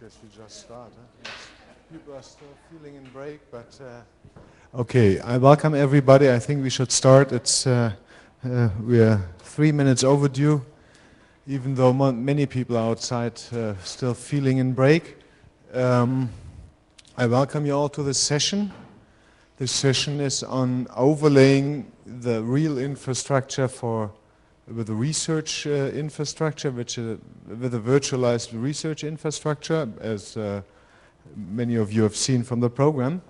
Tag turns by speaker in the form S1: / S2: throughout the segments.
S1: guess we just start. Huh? People are still feeling in break, but okay. I welcome everybody. I think we should start. We are 3 minutes overdue, even though many people are outside still feeling in break. I welcome you all to this session. This session is on overlaying the real infrastructure with the research infrastructure, with a virtualized research infrastructure, as many of you have seen from the program.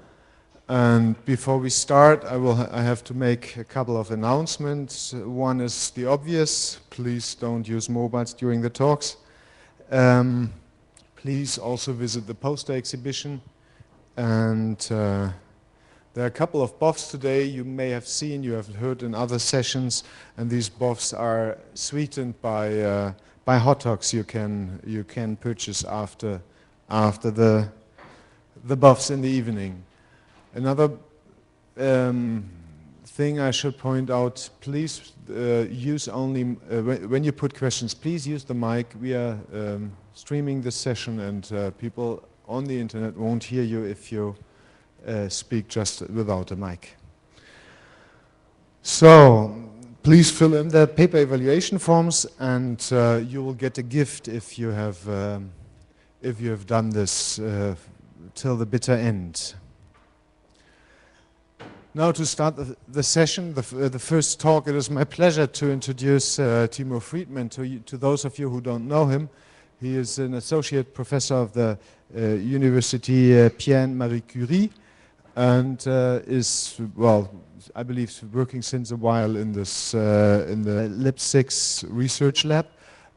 S1: And before we start, I have to make a couple of announcements. One is the obvious: please don't use mobiles during the talks. Please also visit the poster exhibition. And there are a couple of buffs today you may have seen, you have heard in other sessions, and these buffs are sweetened by hot dogs you can purchase after the buffs in the evening. Another thing I should point out: please use only when you put questions. Please use the mic. We are streaming this session, and people on the internet won't hear you if you speak just without a mic. So please fill in the paper evaluation forms, and you will get a gift if you have done this till the bitter end. Now to start the session, the first talk, it is my pleasure to introduce Timo Friedman to those of you who don't know him. He is an associate professor of the University Pierre and Marie Curie, and is, well, I believe, working since a while in this in the LIP6 research lab,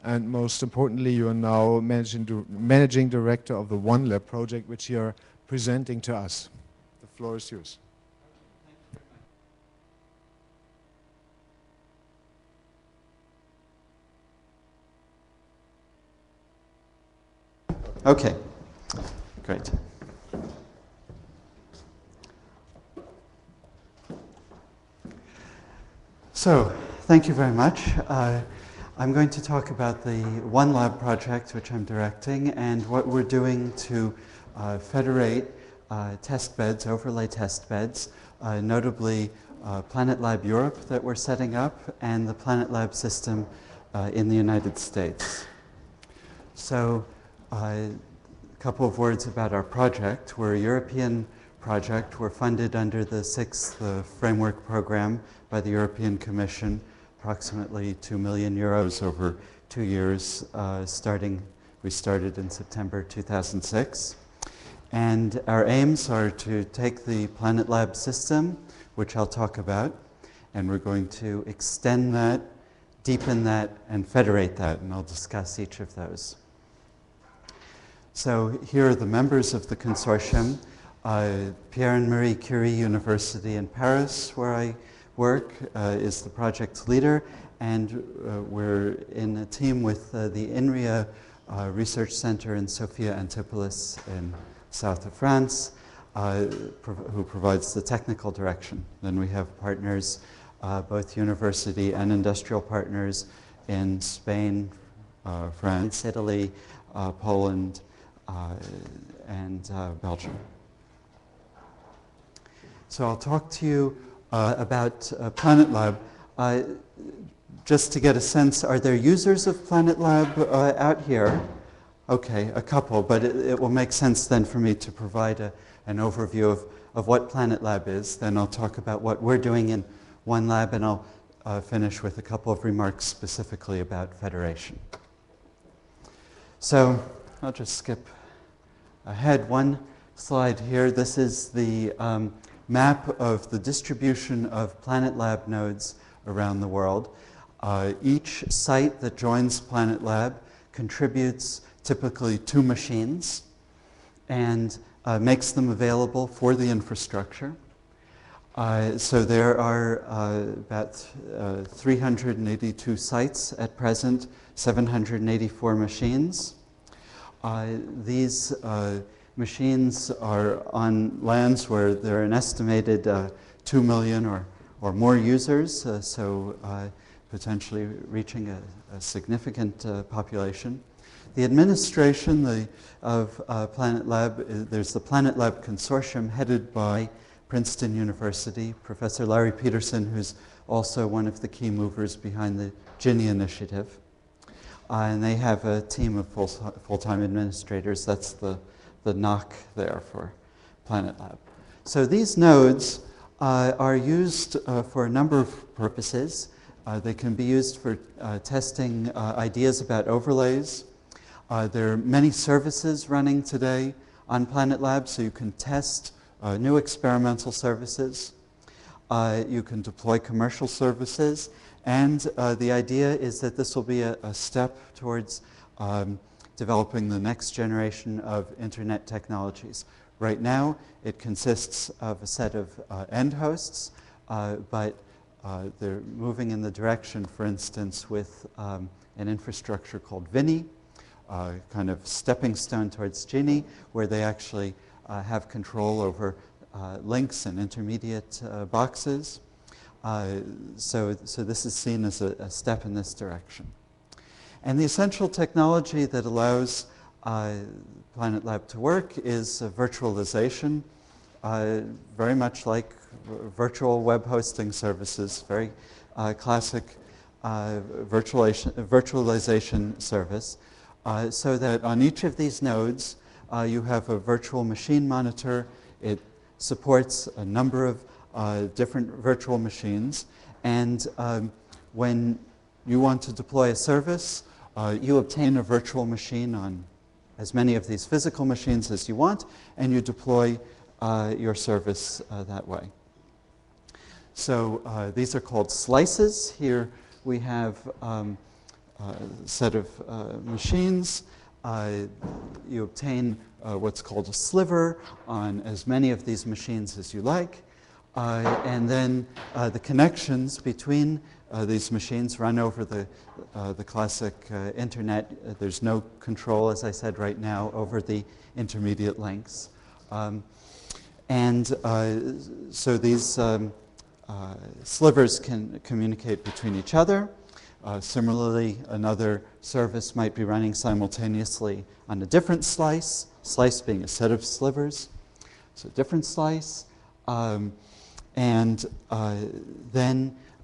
S1: and most importantly, you are now managing director of the OneLab project, which you are presenting to us. The floor is yours.
S2: Okay, great. So, thank you very much. I'm going to talk about the OneLab project, which I'm directing, and what we're doing to federate test beds, overlay test beds, notably Planet Lab Europe that we're setting up, and the Planet Lab system in the United States. So, a couple of words about our project. We're a European project. We're funded under the 6th Framework Program by the European Commission, approximately 2 million euros over 2 years. We started in September 2006. And our aims are to take the Planet Lab system, which I'll talk about, and we're going to extend that, deepen that, and federate that, and I'll discuss each of those. So here are the members of the consortium. Pierre and Marie Curie University in Paris, where I work, is the project leader, and we're in a team with the INRIA Research Center in Sophia Antipolis in south of France, who provides the technical direction. Then we have partners, both university and industrial partners in Spain, France, Italy, Poland, and Belgium. So I'll talk to you about Planet Lab. Just to get a sense, are there users of Planet Lab out here? Okay, a couple, but it will make sense then for me to provide an overview of what Planet Lab is. Then I'll talk about what we're doing in OneLab, and I'll finish with a couple of remarks specifically about federation. So I'll just skip ahead one slide here. This is the map of the distribution of Planet Lab nodes around the world. Each site that joins Planet Lab contributes typically 2 machines and makes them available for the infrastructure. So there are about 382 sites at present, 784 machines. These machines are on lands where there are an estimated 2 million or more users, so potentially reaching a significant population. The administration of Planet Lab, there's the Planet Lab Consortium headed by Princeton University, Professor Larry Peterson, who's also one of the key movers behind the Ginny Initiative. And they have a team of full-time administrators. That's the NOC there for Planet Lab. So these nodes are used for a number of purposes. They can be used for testing ideas about overlays. There are many services running today on Planet Lab, so you can test new experimental services. You can deploy commercial services. And the idea is that this will be a step towards developing the next generation of internet technologies. Right now, it consists of a set of end hosts, but they're moving in the direction, for instance, with an infrastructure called Vinny, kind of stepping stone towards Ginny, where they actually have control over links and intermediate boxes. So this is seen as a step in this direction. And the essential technology that allows Planet Lab to work is virtualization, very much like virtual web hosting services, very classic virtualization service, so that on each of these nodes you have a virtual machine monitor. It supports a number of different virtual machines, and when you want to deploy a service, you obtain a virtual machine on as many of these physical machines as you want, and you deploy your service that way. So these are called slices. Here we have a set of machines. You obtain what's called a sliver on as many of these machines as you like. And then the connections between these machines run over the classic internet. There's no control, as I said right now, over the intermediate links. So these slivers can communicate between each other. Similarly, another service might be running simultaneously on a different slice being a set of slivers. So different slice. Then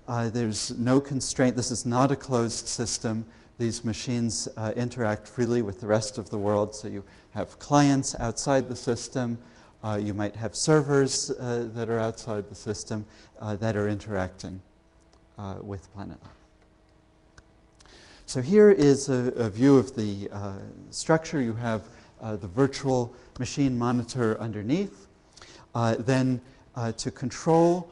S2: there's no constraint. This is not a closed system. These machines interact freely with the rest of the world. So you have clients outside the system. You might have servers that are outside the system that are interacting with Planet Lab. So here is a view of the structure. You have the virtual machine monitor underneath. Then to control,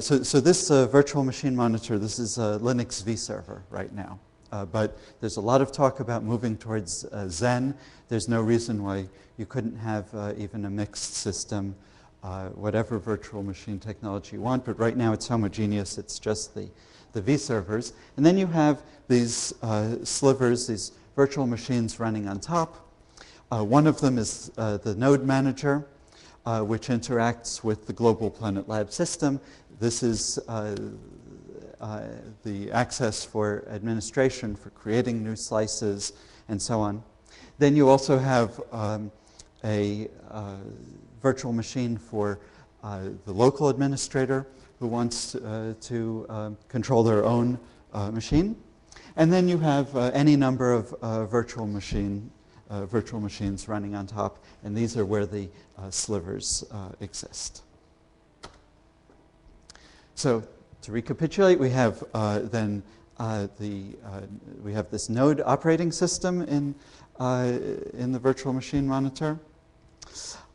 S2: so this virtual machine monitor, this is a Linux vServer right now. But there's a lot of talk about moving towards Zen. There's no reason why you couldn't have even a mixed system, whatever virtual machine technology you want. But right now it's homogeneous. It's just the vServers. And then you have these slivers, these virtual machines running on top. One of them is the node manager, which interacts with the global Planet Lab system. This is the access for administration, for creating new slices, and so on. Then you also have a virtual machine for the local administrator who wants to control their own machine. And then you have any number of virtual machines running on top, and these are where the slivers exist. So to recapitulate, we have we have this node operating system in the virtual machine monitor,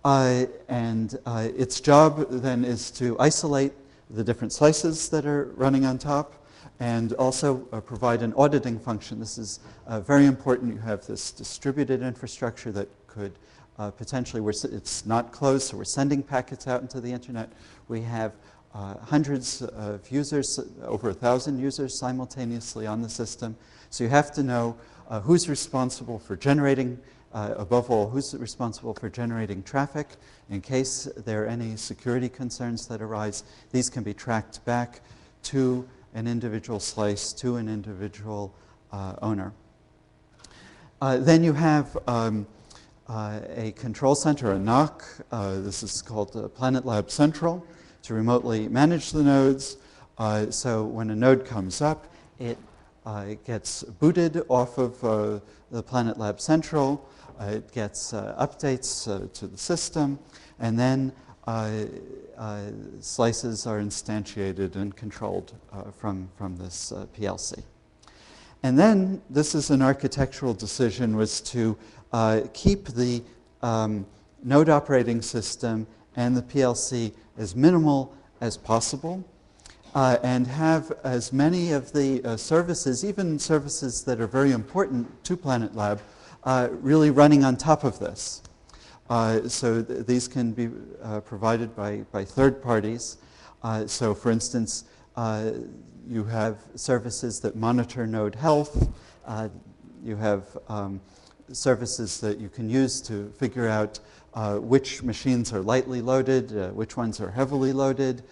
S2: and its job then is to isolate the different slices that are running on top, and also provide an auditing function. This is very important. You have this distributed infrastructure that could potentially, it's not closed, so we're sending packets out into the internet. We have hundreds of users, over 1,000 users simultaneously on the system. So you have to know who's responsible for generating, above all, who's responsible for generating traffic. In case there are any security concerns that arise, these can be tracked back to an individual slice, to an individual owner. Then you have a control center, a NOC. This is called Planet Lab Central, to remotely manage the nodes. So when a node comes up, it gets booted off of the Planet Lab Central. It gets updates to the system, and then slices are instantiated and controlled from this PLC. And then this is an architectural decision, was to keep the node operating system and the PLC as minimal as possible, and have as many of the services, even services that are very important to Planet Lab, really running on top of this. So these can be provided by third parties. So for instance, you have services that monitor node health. You have services that you can use to figure out which machines are lightly loaded, which ones are heavily loaded.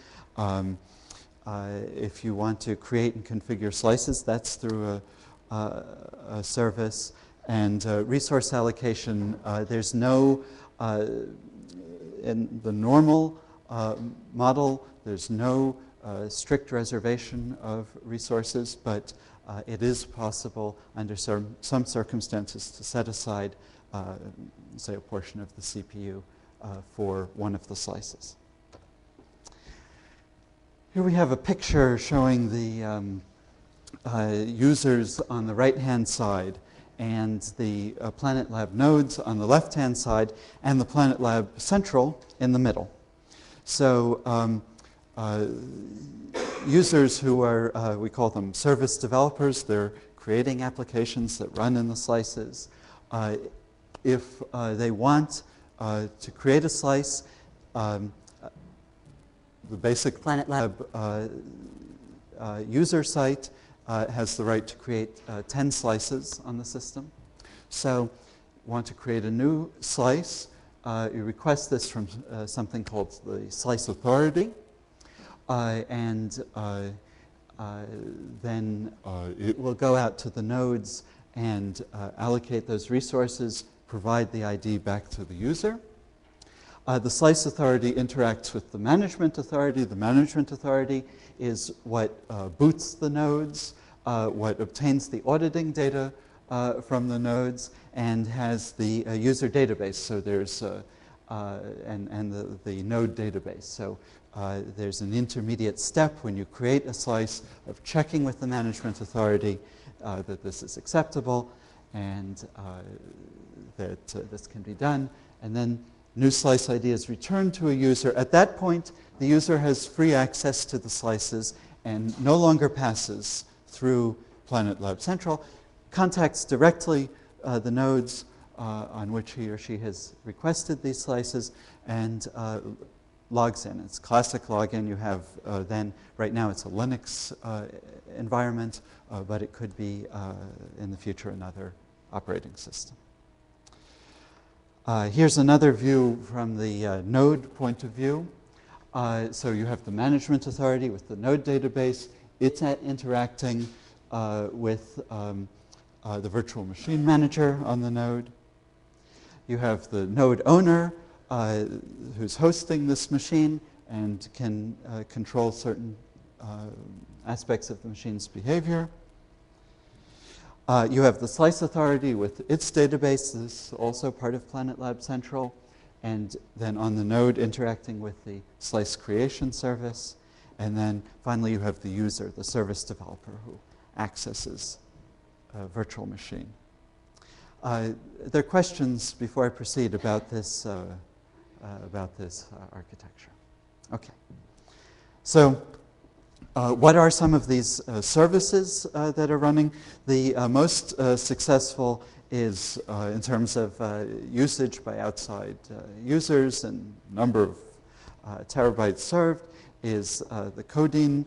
S2: If you want to create and configure slices, that's through a service. And resource allocation, there's no, in the normal model, there's no strict reservation of resources, but it is possible under some circumstances to set aside, say, a portion of the CPU for one of the slices. Here we have a picture showing the users on the right-hand side and the Planet Lab nodes on the left-hand side and the Planet Lab Central in the middle. So users who are, we call them service developers, they're creating applications that run in the slices. If they want to create a slice, the basic Planet Lab user site has the right to create 10 slices on the system. So want to create a new slice, you request this from something called the slice authority, and then it will go out to the nodes and allocate those resources, provide the ID back to the user. The slice authority interacts with the management authority. The management authority is what boots the nodes, what obtains the auditing data from the nodes, and has the user database. So there's the node database. So there's an intermediate step when you create a slice of checking with the management authority that this is acceptable and that this can be done. And then new slice ID is returned to a user. At that point, the user has free access to the slices and no longer passes through Planet Lab Central, contacts directly the nodes on which he or she has requested these slices, and logs in. It's classic login. You have then, right now it's a Linux environment, but it could be in the future another operating system. Here's another view from the node point of view. So you have the management authority with the node database. It's interacting with the virtual machine manager on the node. You have the node owner who's hosting this machine and can control certain aspects of the machine's behavior. You have the slice authority with its database. This is also part of Planet Lab Central. And then on the node interacting with the slice creation service. And then finally you have the user, the service developer, who accesses a virtual machine. There are questions before I proceed about this architecture. Okay. So what are some of these services that are running? The most successful is, in terms of usage by outside users and number of terabytes served, is the Codeine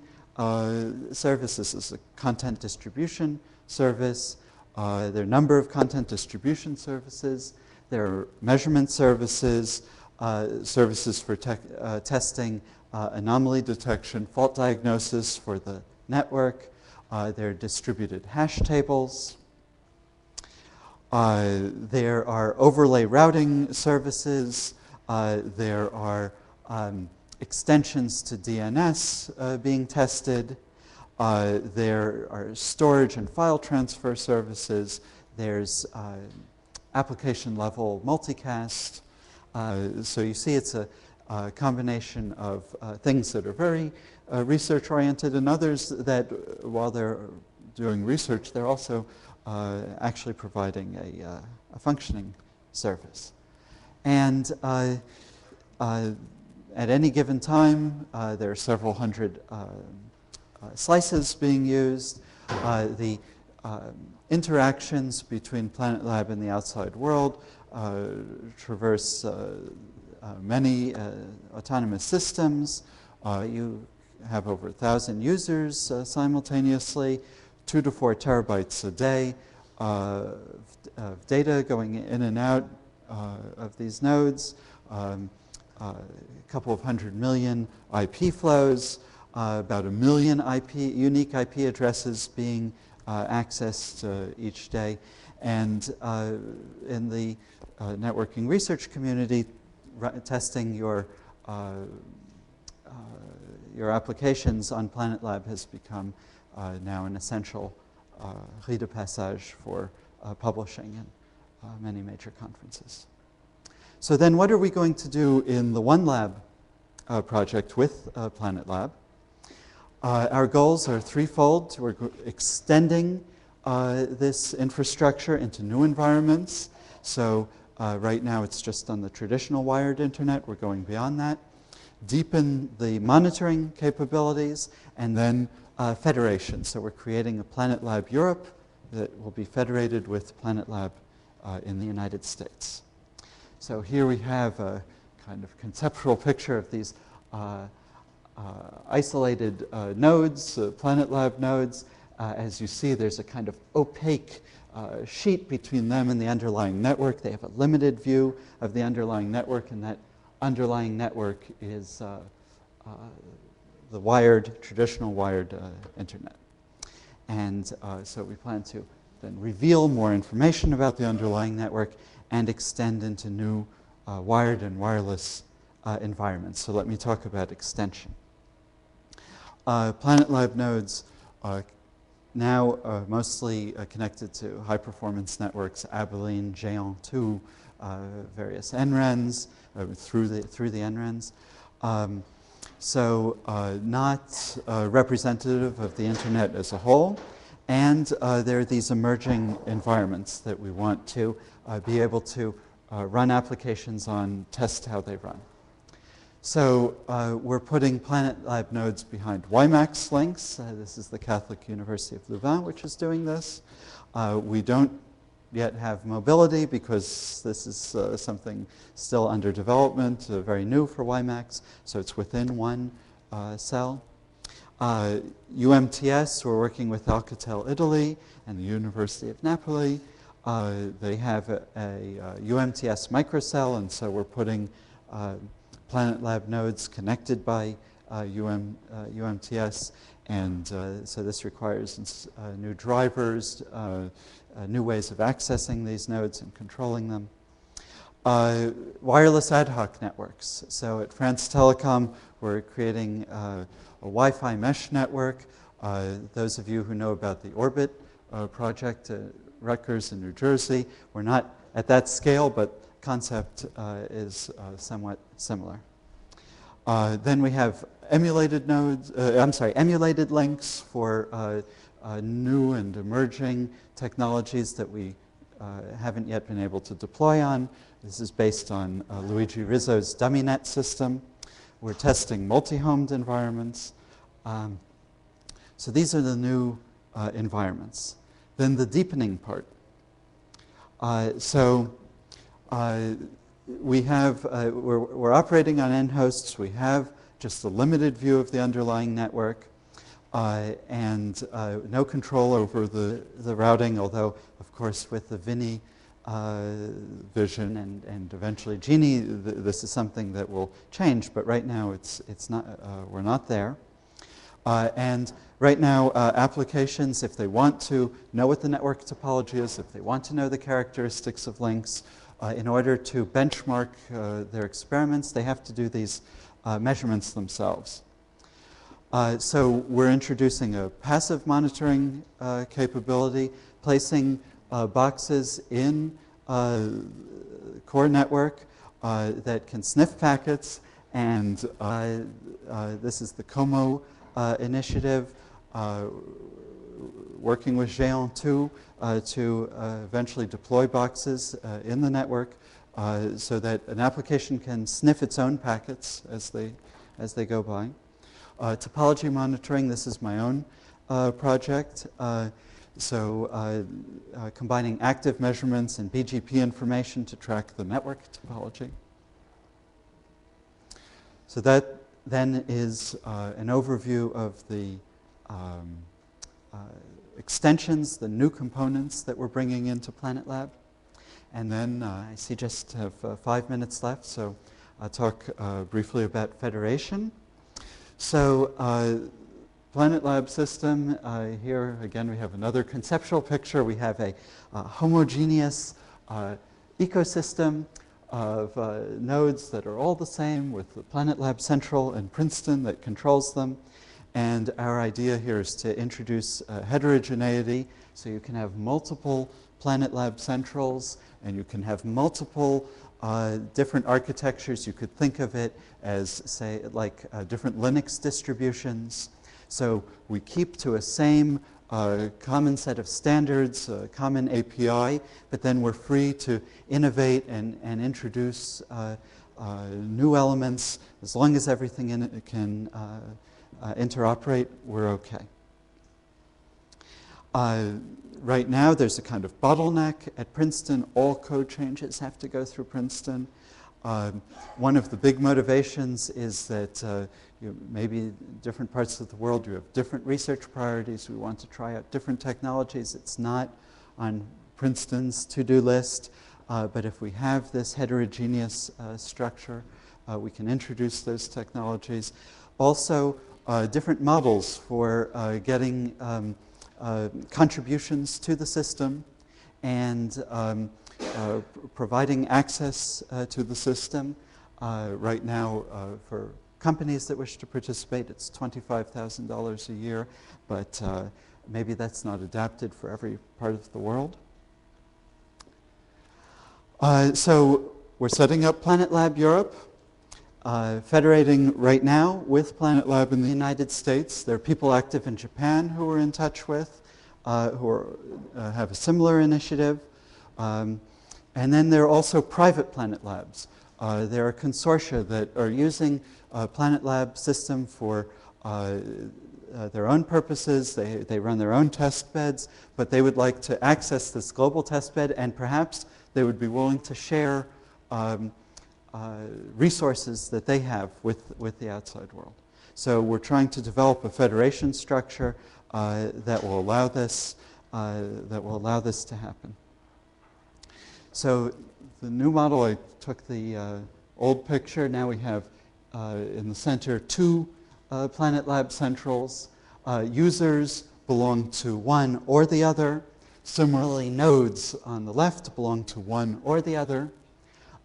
S2: service. This is a content distribution service. There are a number of content distribution services. There are measurement services, services for testing anomaly detection, fault diagnosis for the network. There are distributed hash tables. There are overlay routing services. There are extensions to DNS being tested. There are storage and file transfer services. There's application level multicast. So you see it's a combination of things that are very research oriented and others that while they're doing research, they're also actually providing a functioning service. And at any given time, there are several hundred slices being used. The interactions between Planet Lab and the outside world traverse many autonomous systems. You have over 1,000 users simultaneously, 2 to 4 terabytes a day of data going in and out of these nodes, a couple of 100 million IP flows, about 1 million unique IP addresses being accessed each day. And in the networking research community, testing your applications on Planet Lab has become now an essential rite de passage for publishing in many major conferences. So then what are we going to do in the OneLab project with Planet Lab? Our goals are threefold. We're extending this infrastructure into new environments. So right now it's just on the traditional wired internet. We're going beyond that. Deepen the monitoring capabilities, and then federation. So we're creating a Planet Lab Europe that will be federated with Planet Lab in the United States. So here we have a kind of conceptual picture of these isolated nodes, Planet Lab nodes. As you see, there's a kind of opaque sheet between them and the underlying network. They have a limited view of the underlying network, and that underlying network is the wired, traditional wired internet. And so we plan to then reveal more information about the underlying network and extend into new wired and wireless environments. So let me talk about extension. Planet Lab nodes now are mostly connected to high-performance networks, Abilene, Géant 2, various NRENs, through the NRENs. So not representative of the internet as a whole. And there are these emerging environments that we want to be able to run applications on, test how they run. So we're putting Planet Lab nodes behind WiMAX links. This is the Catholic University of Louvain, which is doing this. We don't yet have mobility because this is something still under development, very new for WiMAX, so it's within one cell. UMTS, we're working with Alcatel Italy and the University of Napoli. They have a UMTS microcell, and so we're putting Planet Lab nodes connected by UMTS, and so this requires new drivers, new ways of accessing these nodes and controlling them. Wireless ad hoc networks. So at France Telecom, we're creating a Wi-Fi mesh network. Those of you who know about the Orbit project at Rutgers in New Jersey, we're not at that scale, but concept is somewhat similar. Then we have emulated nodes, emulated links for new and emerging technologies that we haven't yet been able to deploy on. This is based on Luigi Rizzo's DummyNet system. We're testing multi-homed environments. So these are the new environments. Then the deepening part. We have, we're operating on N hosts. We have just a limited view of the underlying network and no control over the routing, although, of course, with the Vinny vision and eventually Genie, this is something that will change, but right now it's not, we're not there. And right now, applications, if they want to know what the network topology is, if they want to know the characteristics of links, in order to benchmark their experiments, they have to do these measurements themselves. So we're introducing a passive monitoring capability, placing boxes in core network that can sniff packets, and this is the COMO initiative, working with Géant 2 to eventually deploy boxes in the network so that an application can sniff its own packets as they go by. Topology monitoring, this is my own project. Combining active measurements and BGP information to track the network topology. So that then is an overview of the extensions, the new components that we're bringing into Planet Lab. And then I see just have 5 minutes left, so I'll talk briefly about federation. So Planet Lab system, here again we have another conceptual picture. We have a homogeneous ecosystem of nodes that are all the same, with the Planet Lab Central in Princeton that controls them. And our idea here is to introduce heterogeneity, so you can have multiple Planet Lab Centrals, and you can have multiple different architectures. You could think of it as, say, like different Linux distributions. So we keep to a same common set of standards, common API, but then we're free to innovate and introduce new elements. As long as everything in it can interoperate, we're okay. Right now, there's a kind of bottleneck at Princeton. All code changes have to go through Princeton. One of the big motivations is that maybe different parts of the world, you have different research priorities. We want to try out different technologies. It's not on Princeton's to-do list, but if we have this heterogeneous structure, we can introduce those technologies. Also, different models for getting contributions to the system and providing access to the system. Right now, for companies that wish to participate, it's $25,000 a year, but maybe that's not adapted for every part of the world. So we're setting up Planet Lab Europe, federating right now with Planet Lab in the United States. There are people active in Japan who we're in touch with, who have a similar initiative. And then there are also private Planet Labs. There are consortia that are using Planet Lab system for their own purposes. They run their own test beds, but they would like to access this global test bed, and perhaps they would be willing to share resources that they have with the outside world. So we're trying to develop a federation structure that will allow this to happen. So the new model, I took the old picture. Now we have in the center 2 Planet Lab Centrals. Users belong to one or the other. Similarly, nodes on the left belong to one or the other.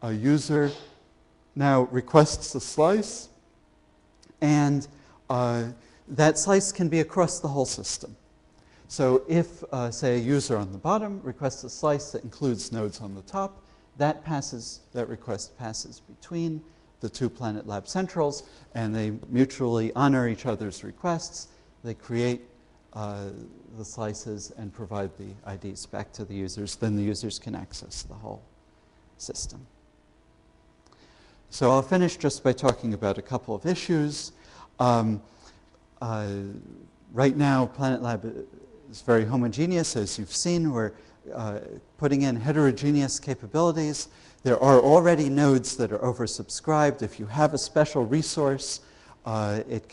S2: A user now requests a slice, and that slice can be across the whole system. So if, say, a user on the bottom requests a slice that includes nodes on the top, that request passes between the 2 Planet Lab Centrals, and they mutually honor each other's requests. They create the slices and provide the IDs back to the users. Then the users can access the whole system. So I'll finish just by talking about a couple of issues. Right now, Planet Lab is very homogeneous. As you've seen, we're putting in heterogeneous capabilities. There are already nodes that are oversubscribed. If you have a special resource, there's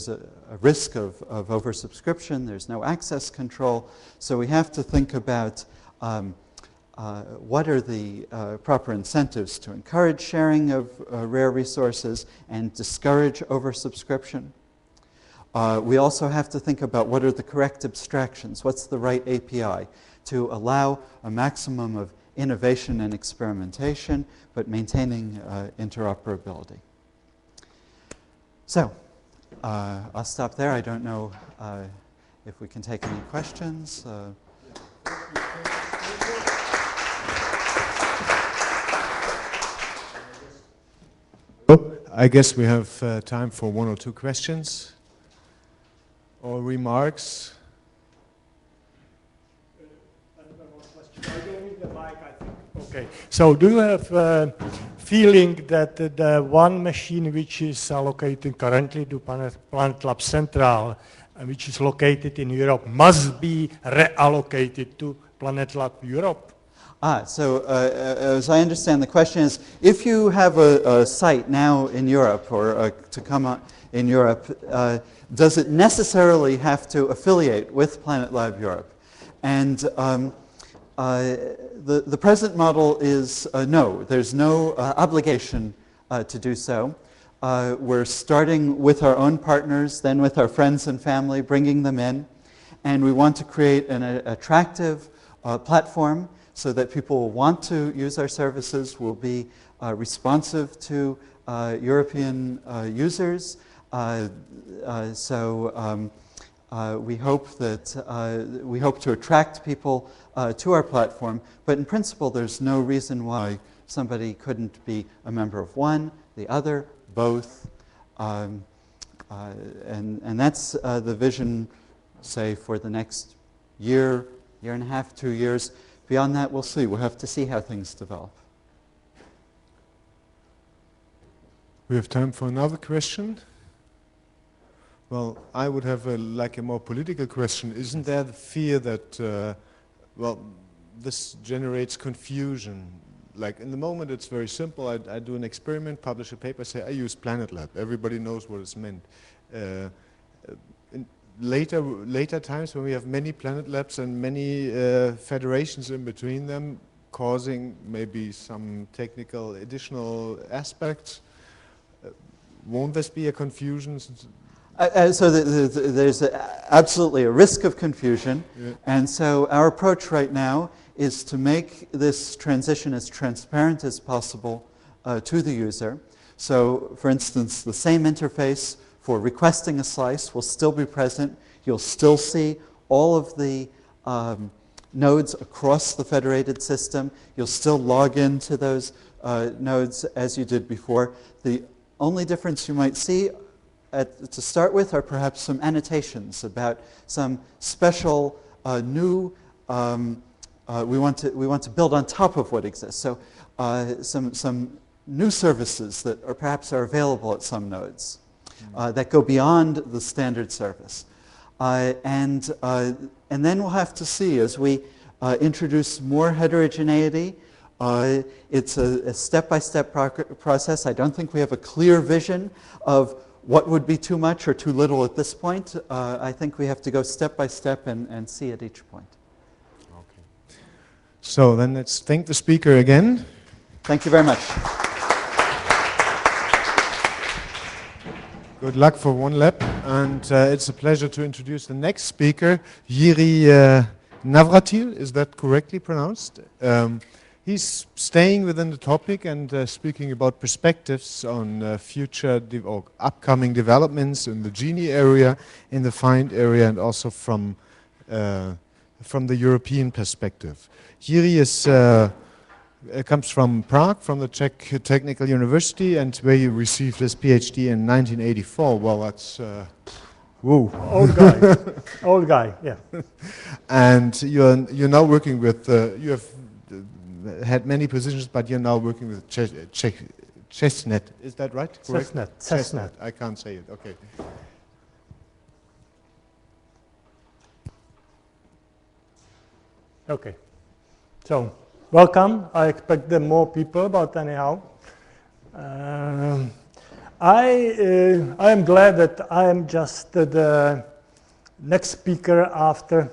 S2: a risk of oversubscription. There's no access control. So we have to think about what are the proper incentives to encourage sharing of rare resources and discourage oversubscription. We also have to think about what are the correct abstractions, what's the right API to allow a maximum of innovation and experimentation, but maintaining interoperability. So, I'll stop there. I don't know if we can take any questions.
S1: I guess we have time for one or two questions or remarks.
S3: I don't need the mic, I think. Okay. So do you have a feeling that the one machine which is allocated currently to Planet Lab Central, which is located in Europe, must be reallocated to Planet Lab Europe?
S2: So as I understand, the question is, if you have a site now in Europe or to come on in Europe, does it necessarily have to affiliate with Planet Lab Europe? And the present model is no. There's no obligation to do so. We're starting with our own partners, then with our friends and family, bringing them in. And we want to create an attractive platform so that people will want to use our services, will be responsive to European users. We hope to attract people to our platform, but in principle, there's no reason why somebody couldn't be a member of one, the other, both, and that's the vision, say, for the next year, year and a half, 2 years. Beyond that, we'll see. We'll have to see how things develop.
S1: We have time for another question. Well, I would have a more political question. Isn't there the fear that, this generates confusion? Like in the moment, it's very simple. I do an experiment, publish a paper, say I use Planet Lab. Everybody knows what it's meant. In later times, when we have many Planet Labs and many federations in between them, causing maybe some technical additional aspects, won't this be a confusion?
S2: So there's absolutely a risk of confusion, yeah. And so our approach right now is to make this transition as transparent as possible to the user. So, for instance, the same interface for requesting a slice will still be present. You'll still see all of the nodes across the federated system. You'll still log into those nodes as you did before. The only difference you might see to start with are perhaps some annotations about some special new, we want to build on top of what exists. So some new services that perhaps are available at some nodes that go beyond the standard service. And then we'll have to see as we introduce more heterogeneity. It's a step-by-step process. I don't think we have a clear vision of what would be too much or too little at this point. I think we have to go step by step and see at each point.
S1: Okay. So then let's thank the speaker again.
S2: Thank you very much.
S1: Good luck for one lab, and it's a pleasure to introduce the next speaker, Jiří Navratil. Is that correctly pronounced? He's staying within the topic and speaking about perspectives on future or upcoming developments in the Genie area, in the FIND area, and also from the European perspective. Jiří comes from Prague, from the Czech Technical University, and where he received his PhD in 1984. Well, that's whoa.
S3: Old guy, old guy, yeah.
S1: And you're now working with you have had many positions, but you're now working with Chestnut. Is that right? Correct?
S3: Chestnut.
S1: I can't say it. Okay.
S3: Okay. So, welcome. I expect there more people, but anyhow. I am glad that I am just the next speaker after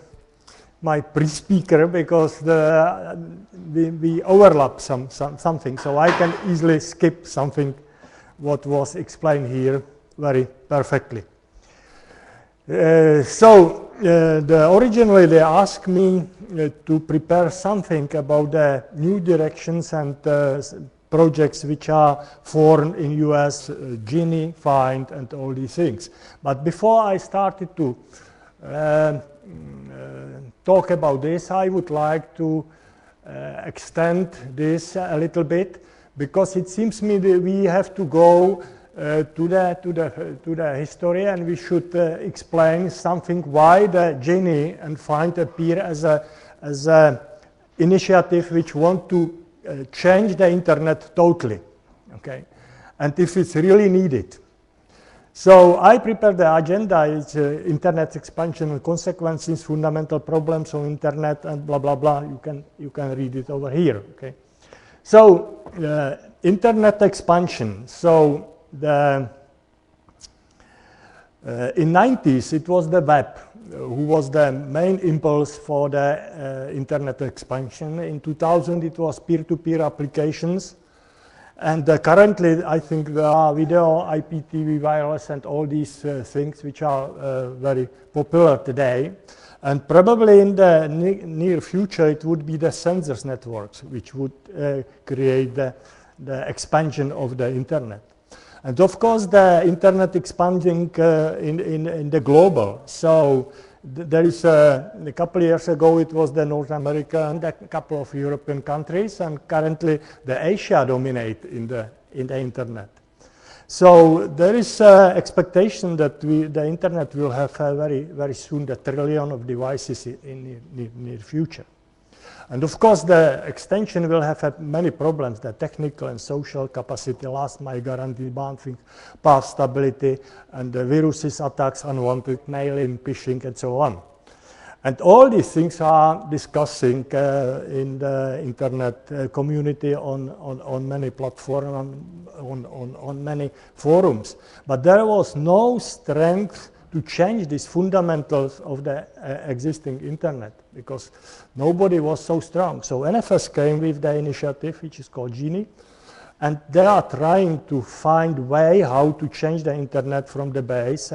S3: my pre-speaker because we overlap something, so I can easily skip something what was explained here very perfectly. Originally they asked me to prepare something about the new directions and projects which are formed in US, Gini, Find, and all these things. But before I started to talk about this, I would like to extend this a little bit, because it seems me that we have to go to the history, and we should explain something why the Gini and Find appear as a initiative which want to change the internet totally, okay, and if it's really needed. So I prepared the agenda. It's internet expansion and consequences, fundamental problems of internet, and blah blah blah. You can read it over here, okay. So internet expansion. So in 90s it was the web who was the main impulse for the internet expansion. In 2000 it was peer-to-peer applications, and currently I think there are video, IPTV, wireless, and all these things which are very popular today. And probably in the near future it would be the sensors networks which would create the expansion of the internet. And of course the internet expanding in the global. So there is a couple of years ago it was the North America and a couple of European countries, and currently the Asia dominate in the internet. So there is expectation that the internet will have very soon 1 trillion of devices in near future. And of course the extension will have many problems, the technical and social capacity, last mile guarantee, bandwidth, path stability, and the viruses, attacks, unwanted mailing, phishing, and so on. And all these things are discussing in the internet community on many platforms, on many forums. But there was no strength to change these fundamentals of the existing internet, because nobody was so strong. So NFS came with the initiative which is called Gini, and they are trying to find way how to change the internet from the base.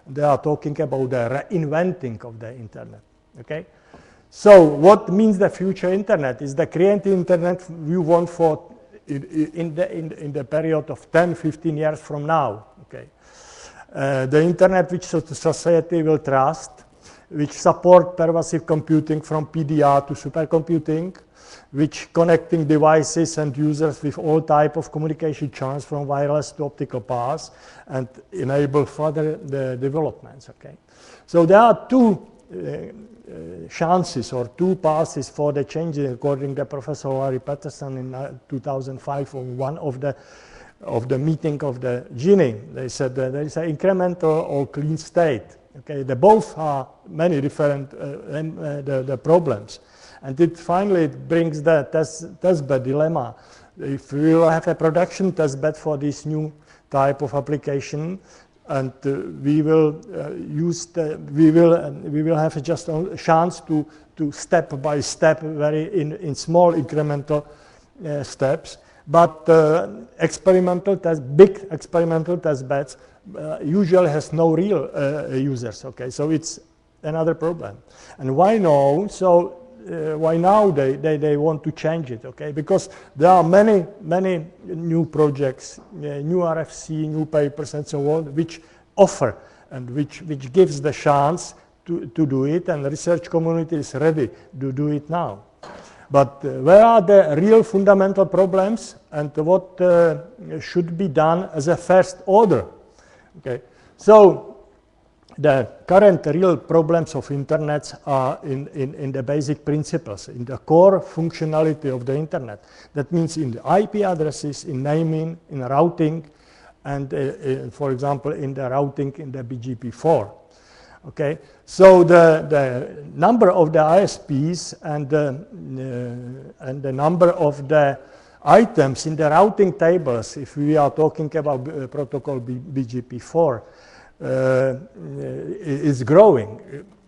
S3: They are talking about the reinventing of the internet. Okay, so what means the future internet is the creative internet we want for in the period of 10-15 years from now. Okay, the internet which society will trust, which support pervasive computing from PDR to supercomputing, which connecting devices and users with all type of communication channels from wireless to optical paths, and enable further the developments. Okay, so there are two chances or two paths for the changes, according to Professor Larry Patterson in 2005 on one of the meeting of the Gini. They said that there is an incremental or clean state. Okay, they both are many different the problems, and it finally brings the testbed dilemma. If we will have a production testbed for this new type of application, and we will have just a chance to step by step, in small incremental steps. But big experimental test beds usually has no real users. Okay, so it's another problem. And why no? So why now they want to change it? Okay, because there are many new projects, new RFC, new papers, and so on, which offer and which gives the chance to do it, and the research community is ready to do it now. But where are the real fundamental problems, and what should be done as a first order? Okay, so the current real problems of internets are in the basic principles, in the core functionality of the internet. That means in the IP addresses, in naming, in routing, and for example in the routing in the BGP4. Okay, so the number of the ISPs and the number of the items in the routing tables, if we are talking about protocol BGP4, is growing.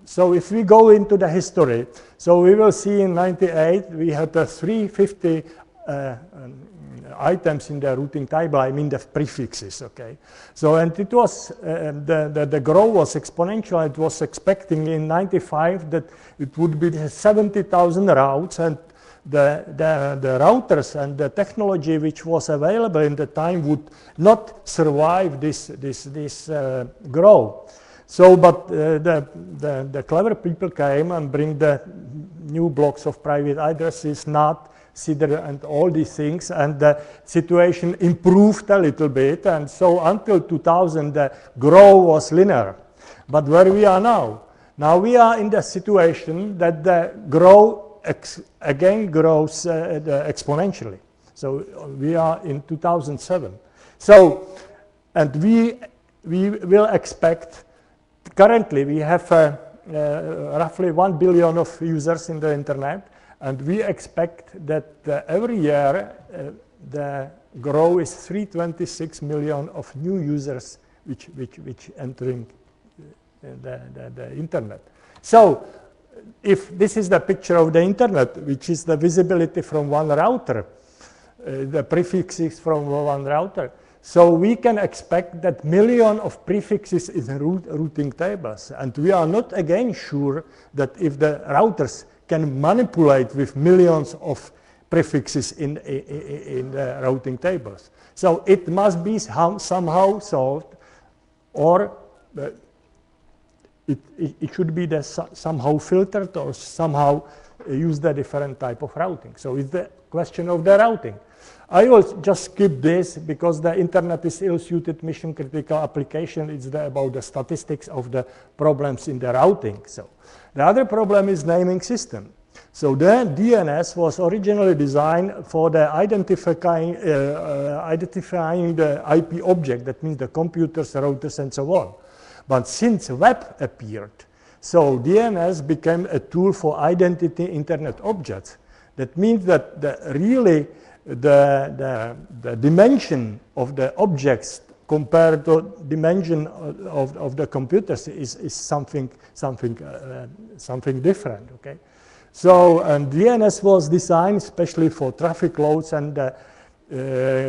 S3: so if we go into the history, so we will see in 98 we had 350 items in the routing table, I mean the prefixes, okay? So, and it was, the growth was exponential. It was expecting in 95 that it would be 70,000 routes, and the routers and the technology which was available in the time would not survive this growth. So, but the clever people came and bring the new blocks of private addresses, NAT, CIDR, and all these things, and the situation improved a little bit, and so until 2000 the growth was linear. But where we are now? Now we are in the situation that the growth again grows exponentially. So we are in 2007. So, and we will expect, currently we have roughly 1 billion of users in the internet, and we expect that every year the growth is 326 million of new users which entering the internet. So if this is the picture of the internet, which is the visibility from one router, the prefixes from one router, so we can expect that million of prefixes in routing tables, and we are not again sure that if the routers can manipulate with millions of prefixes in the routing tables. So it must be somehow solved, or it should be somehow filtered, or somehow use the different type of routing. So it's the question of the routing. I will just skip this because the internet is ill-suited mission critical application. It's about the statistics of the problems in the routing. So the other problem is naming system. So the DNS was originally designed for the identifying the IP object, that means the computers, routers, and so on. But since web appeared, so DNS became a tool for identity internet objects. That means that really the dimension of the objects compared to dimension of the computers is something different. Okay, so and DNS was designed especially for traffic loads and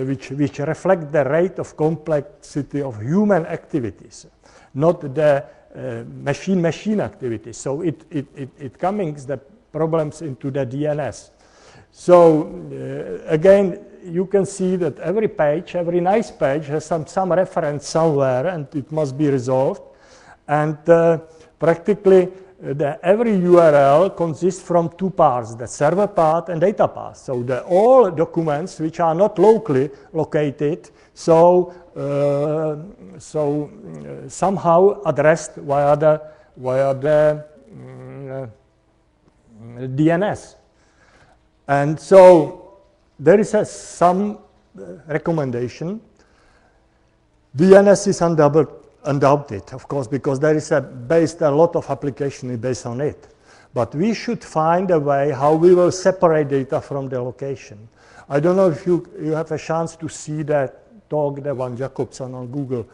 S3: which reflect the rate of complexity of human activities, not the machine activities. So it comes the problems into the DNS. So again, you can see that every page, every nice page has some reference somewhere, and it must be resolved. And practically every URL consists from two parts, the server part and data part. So all documents which are not locally located, so somehow addressed via the DNS. And so there is some recommendation. DNS is undoubted, of course, because there is a lot of application based on it. But we should find a way how we will separate data from the location. I don't know if you have a chance to see that talk that one Jacobson on Google,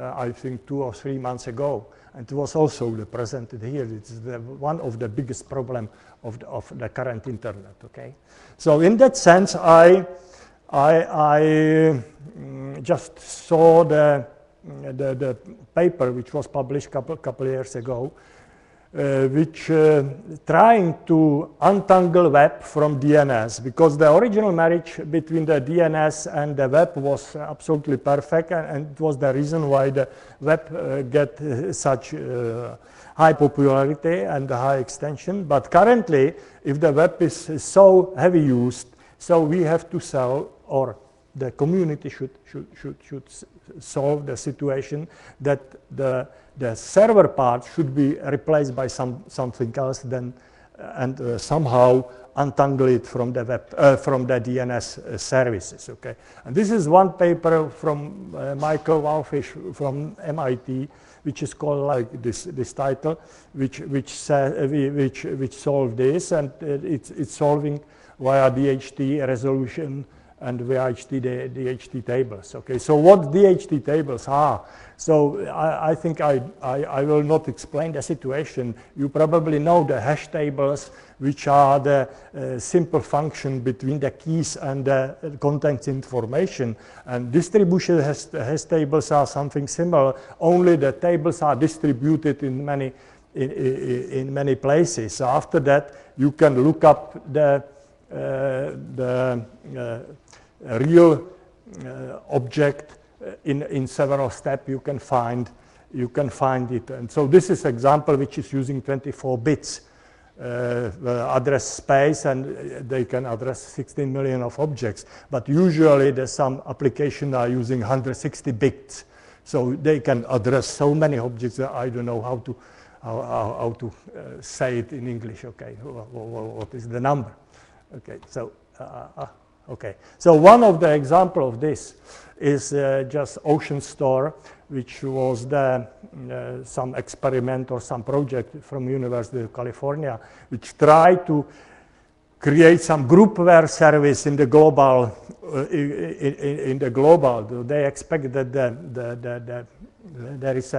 S3: I think 2 or 3 months ago. And it was also presented here. It's one of the biggest problems of the current internet. Okay, so in that sense, I just saw the paper which was published couple years ago, which trying to untangle web from DNS, because the original marriage between the DNS and the web was absolutely perfect, and it was the reason why the web get such high popularity and high extension. But currently, if the web is so heavy used, so we have to sell, or the community should solve the situation that the server part should be replaced by something else, and somehow untangle it from the web, from the DNS services. Okay, and this is one paper from Michael Walfish from MIT, which is called like this title, which solve this, and it's solving via DHT resolution and DHT tables. Okay, so what DHT tables are? So I think I will not explain the situation. You probably know the hash tables, which are the simple function between the keys and the contents information. And distribution hash tables are something similar, only the tables are distributed in many places. So after that, you can look up the real object in several steps. You can find it. And so this is example which is using 24 bits address space, and they can address 16 million of objects. But usually there's some application are using 160 bits, so they can address so many objects that I don't know how to say it in English. Okay, what is the number? Okay, so okay. So one of the example of this is just Ocean Store, which was some experiment or some project from University of California, which tried to create some groupware service in the global. They expect that there is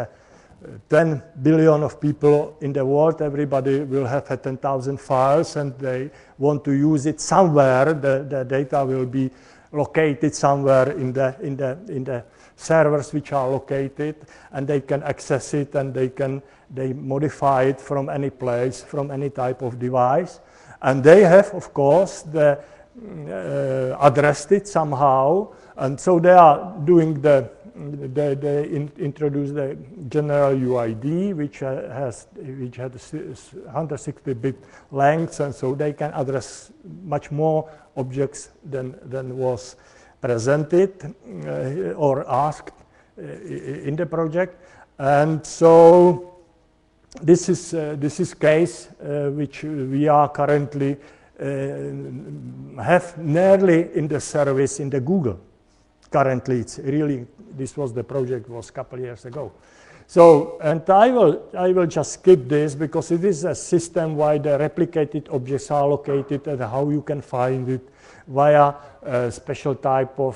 S3: 10 billion of people in the world. Everybody will have 10,000 files, and they want to use it somewhere. The data will be located somewhere in the servers which are located, and they can access it, and they modify it from any place, from any type of device. And they have, of course, addressed it somehow, and so they are doing they introduce the general UID, which has 160-bit length, and so they can address much more objects than was presented or asked in the project. And so this is case which we are currently have nearly in the service in the Google. Currently, it's really, this was the project was a couple of years ago. So, and I will just skip this because it is a system where the replicated objects are located and how you can find it via a special type of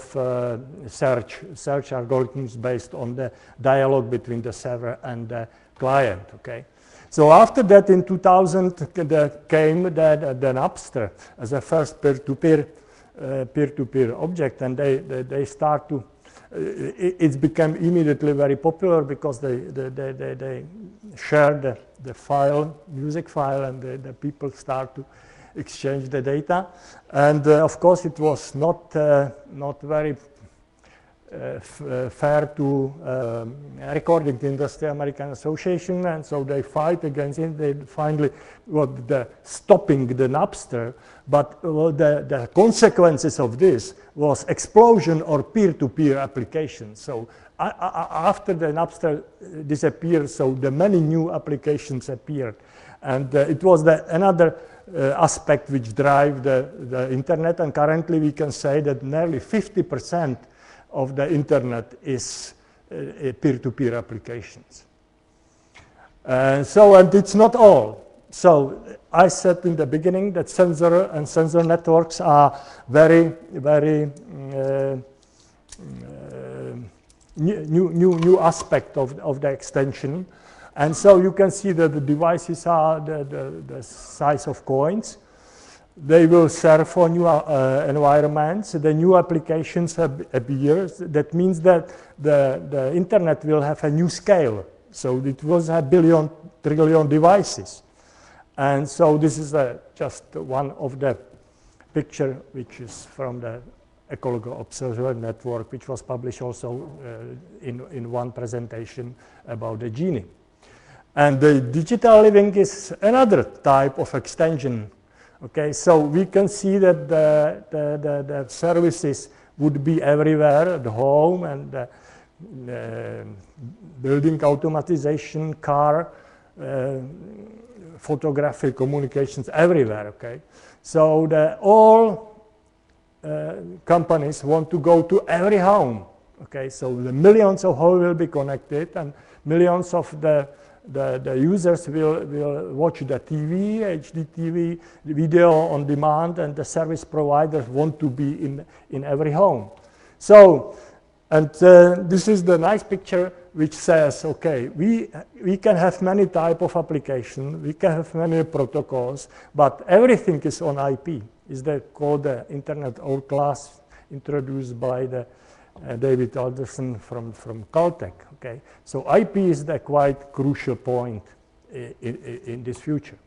S3: search algorithms based on the dialogue between the server and the client. Okay. So after that, in 2000, came the Napster as a first peer-to-peer object, and they start to. It became immediately very popular because they shared the file, music file, and the people start to exchange the data. And of course, it was not very fair to Recording Industry American Association, and so they fight against it. They finally stopping the Napster, but the consequences of this was explosion or peer-to-peer applications. So after the Napster disappeared, so the many new applications appeared, and it was another aspect which drive the internet. And currently we can say that nearly 50% of the internet is peer-to-peer applications. And it's not all. So I said in the beginning that sensor and sensor networks are very, very new aspect of the extension. And so you can see that the devices are the size of coins. They will serve for new environments. The new applications appear. That means that the internet will have a new scale. So it was a trillion devices. And so this is just one of the picture which is from the Ecological Observer Network, which was published also in one presentation about the Genie. And the digital living is another type of extension. Okay, so we can see that the services would be everywhere, at home, and building automatization, car, photography, communications, everywhere. Okay, so all companies want to go to every home. Okay, so the millions of homes will be connected, and millions of the the users will watch the TV, HD TV, the video on demand, and the service providers want to be in every home. So, and this is the nice picture which says, okay, we can have many type of application, we can have many protocols, but everything is on IP. Is that called the Internet Old Class, introduced by the David Alderson from Caltech. Okay, so IP is the quite crucial point in this future.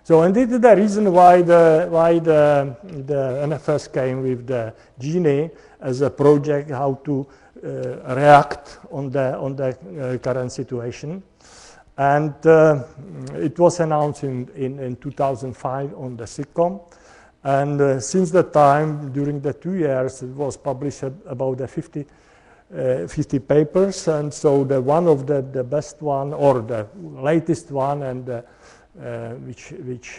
S3: So, and this is the reason why the NFS came with the Genie as a project how to react on the current situation. And it was announced in 2005 on the SIGCOMM. And since that time, during the 2 years, it was published about the 50 papers. And so the one of the best one, or the latest one, and which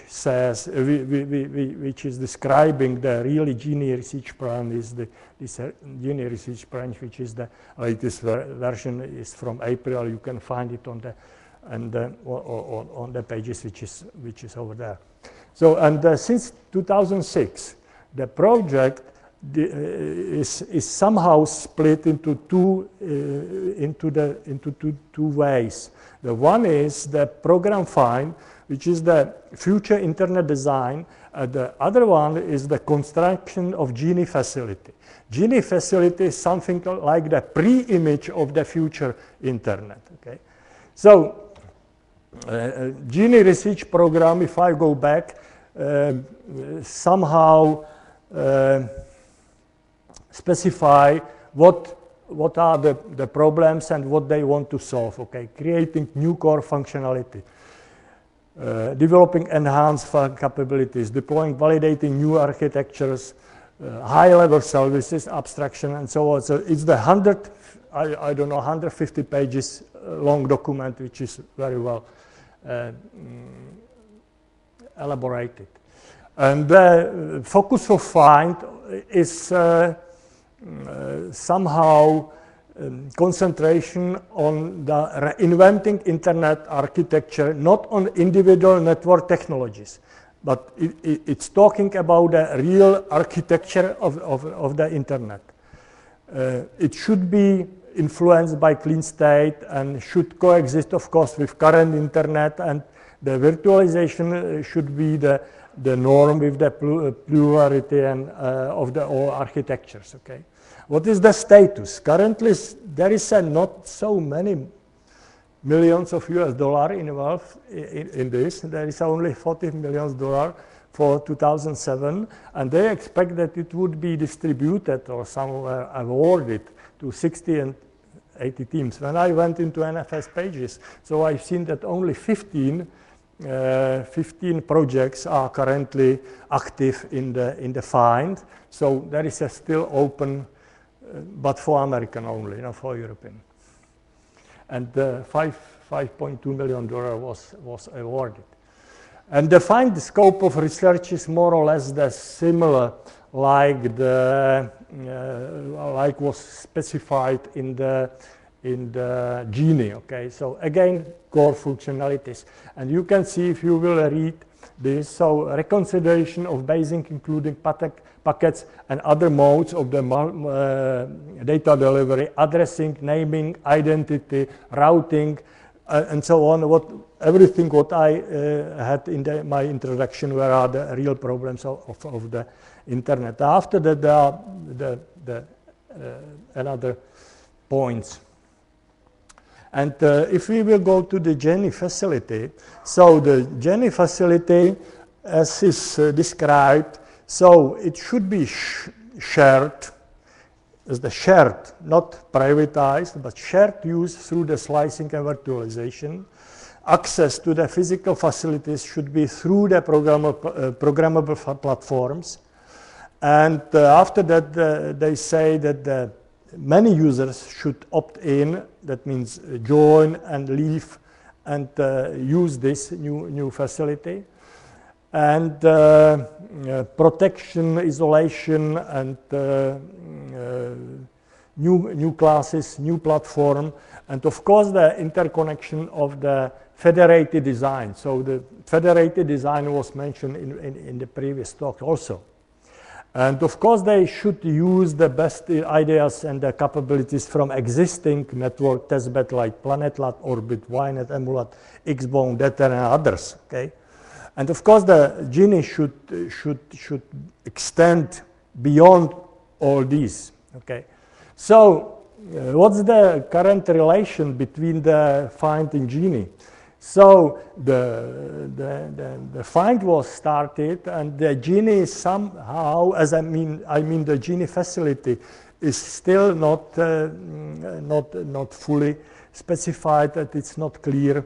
S3: says, which is describing the really Genie research plan is this Genie research plan, which is the latest version, is from April. You can find it on the pages which is over there. So, and since 2006, the project is somehow split into two ways. The one is the program find, which is the future internet design. The other one is the construction of Genie facility. Genie facility is something like the pre-image of the future internet. Okay, so Genie research program, if I go back, somehow specify what are the problems and what they want to solve. Okay, creating new core functionality, developing enhanced capabilities, deploying, validating new architectures, high-level services, abstraction, and so on. So it's the 150 pages long document, which is very well elaborated. And the focus of find is somehow concentration on the reinventing internet architecture, not on individual network technologies, but it's talking about the real architecture of the internet. It should be influenced by clean state and should coexist, of course, with current internet, and the virtualization should be the norm with the plurality and of the all architectures. Okay, what is the status? Currently, there is not so many millions of US dollars involved in this. There is only $40 million for 2007, and they expect that it would be distributed or somewhere awarded to 60 and 80 teams. When I went into NFS pages, so I've seen that only 15 projects are currently active in the find. So there is a still open, but for American only, not for European. And $5.2 million was awarded. And the find scope of research is more or less the similar like like was specified in the Genie. Okay, so again, core functionalities, and you can see if you will read this. So reconciliation of basic, including packets and other modes of the data delivery, addressing, naming, identity, routing, and so on. Everything what I had in my introduction, where are the real problems of the internet. After that, there are the another points. And if we will go to the Genie facility, so the Genie facility, as is described, so it should be shared, as the shared, not privatized, but shared use through the slicing and virtualization. Access to the physical facilities should be through the programmable platforms. And after that, they say that many users should opt in, that means join and leave and use this new facility. And protection, isolation, and new classes, new platform, and of course the interconnection of the federated design. So the federated design was mentioned in the previous talk also. And of course they should use the best ideas and the capabilities from existing network testbed like PlanetLab, Orbit, YNet, Emulat, Xbone, Detect, and others. Okay, and of course the Genie should extend beyond all these. Okay, so what's the current relation between the find and Genie? So the find was started, and the Genie somehow, as I mean the Genie facility is still not fully specified. That it's not clear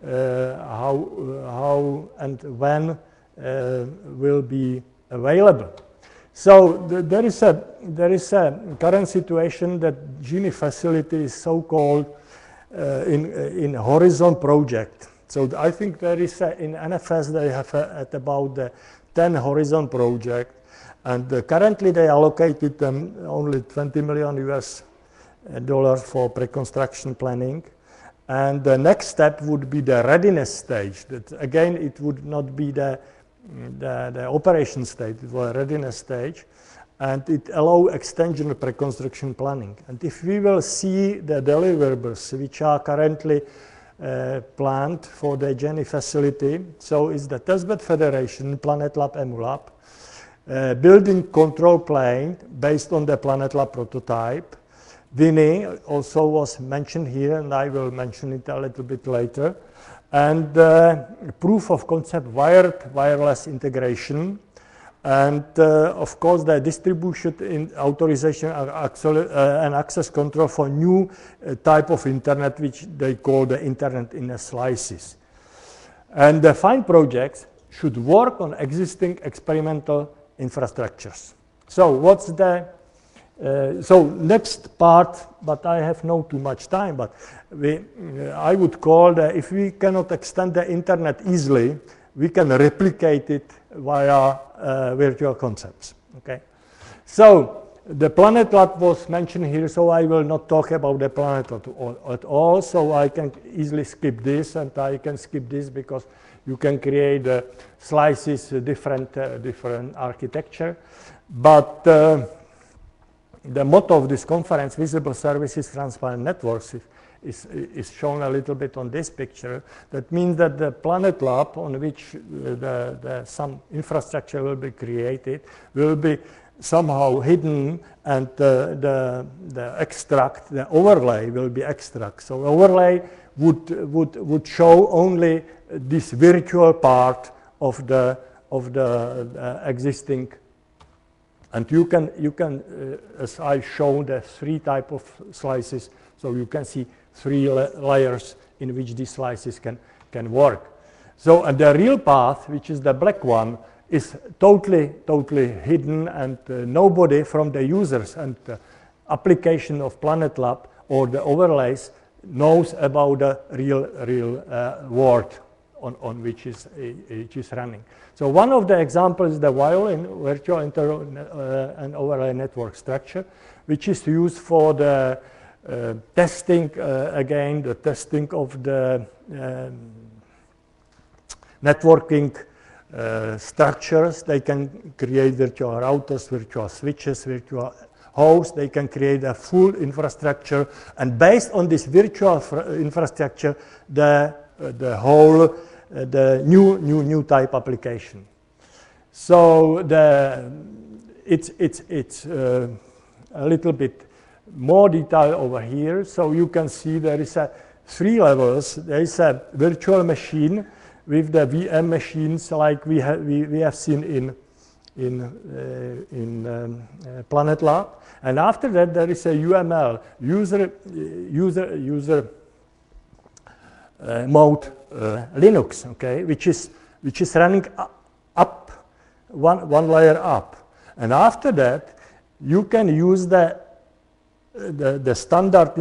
S3: how and when will be available. So there is a current situation that Genie facility is so-called in Horizon project. So I think there is in NFS they have at about 10 Horizon project, and currently they allocated them only $20 million for pre-construction planning, and the next step would be the readiness stage. That again, it would not be the operation stage, it was a readiness stage. And it allows extension pre-construction planning. And if we will see the deliverables which are currently planned for the Genie facility, so it's the testbed federation, PlanetLab, Emulab, building control plane based on the PlanetLab prototype. Winnie also was mentioned here, and I will mention it a little bit later. And proof of concept wireless integration. And of course, the distribution in authorization and access control for new type of internet, which they call the internet in slices. And the FIND projects should work on existing experimental infrastructures. So what's the so next part, but I have no too much time, but I would call that if we cannot extend the internet easily, we can replicate it via virtual concepts. Okay, so the PlanetLab was mentioned here, so I will not talk about the PlanetLab at all. So I can easily skip this, and I can skip this because you can create slices, different architecture. But the motto of this conference, Visible Services, Transparent Networks, is shown a little bit on this picture. That means that the PlanetLab, on which some infrastructure will be created, will be somehow hidden, and the extract, the overlay will be extract. So overlay would show only this virtual part of the existing. And you can as I showed, the 3 type of slices. So you can see 3 layers in which these slices can work. So and the real path, which is the black one, is totally hidden, and nobody from the users and the application of PlanetLab or the overlays knows about the real world on which is running. So one of the examples is the violin virtual and overlay network structure, which is used for the testing, again, the testing of the networking structures. They can create virtual routers, virtual switches, virtual hosts. They can create a full infrastructure, and based on this virtual infrastructure, the whole the new type application. So it's a little bit more detail over here. So you can see there is 3 levels. There is a virtual machine with the VM machines like we have seen in PlanetLab, and after that there is a UML, user mode Linux, okay, which is running up one layer up, and after that you can use the standard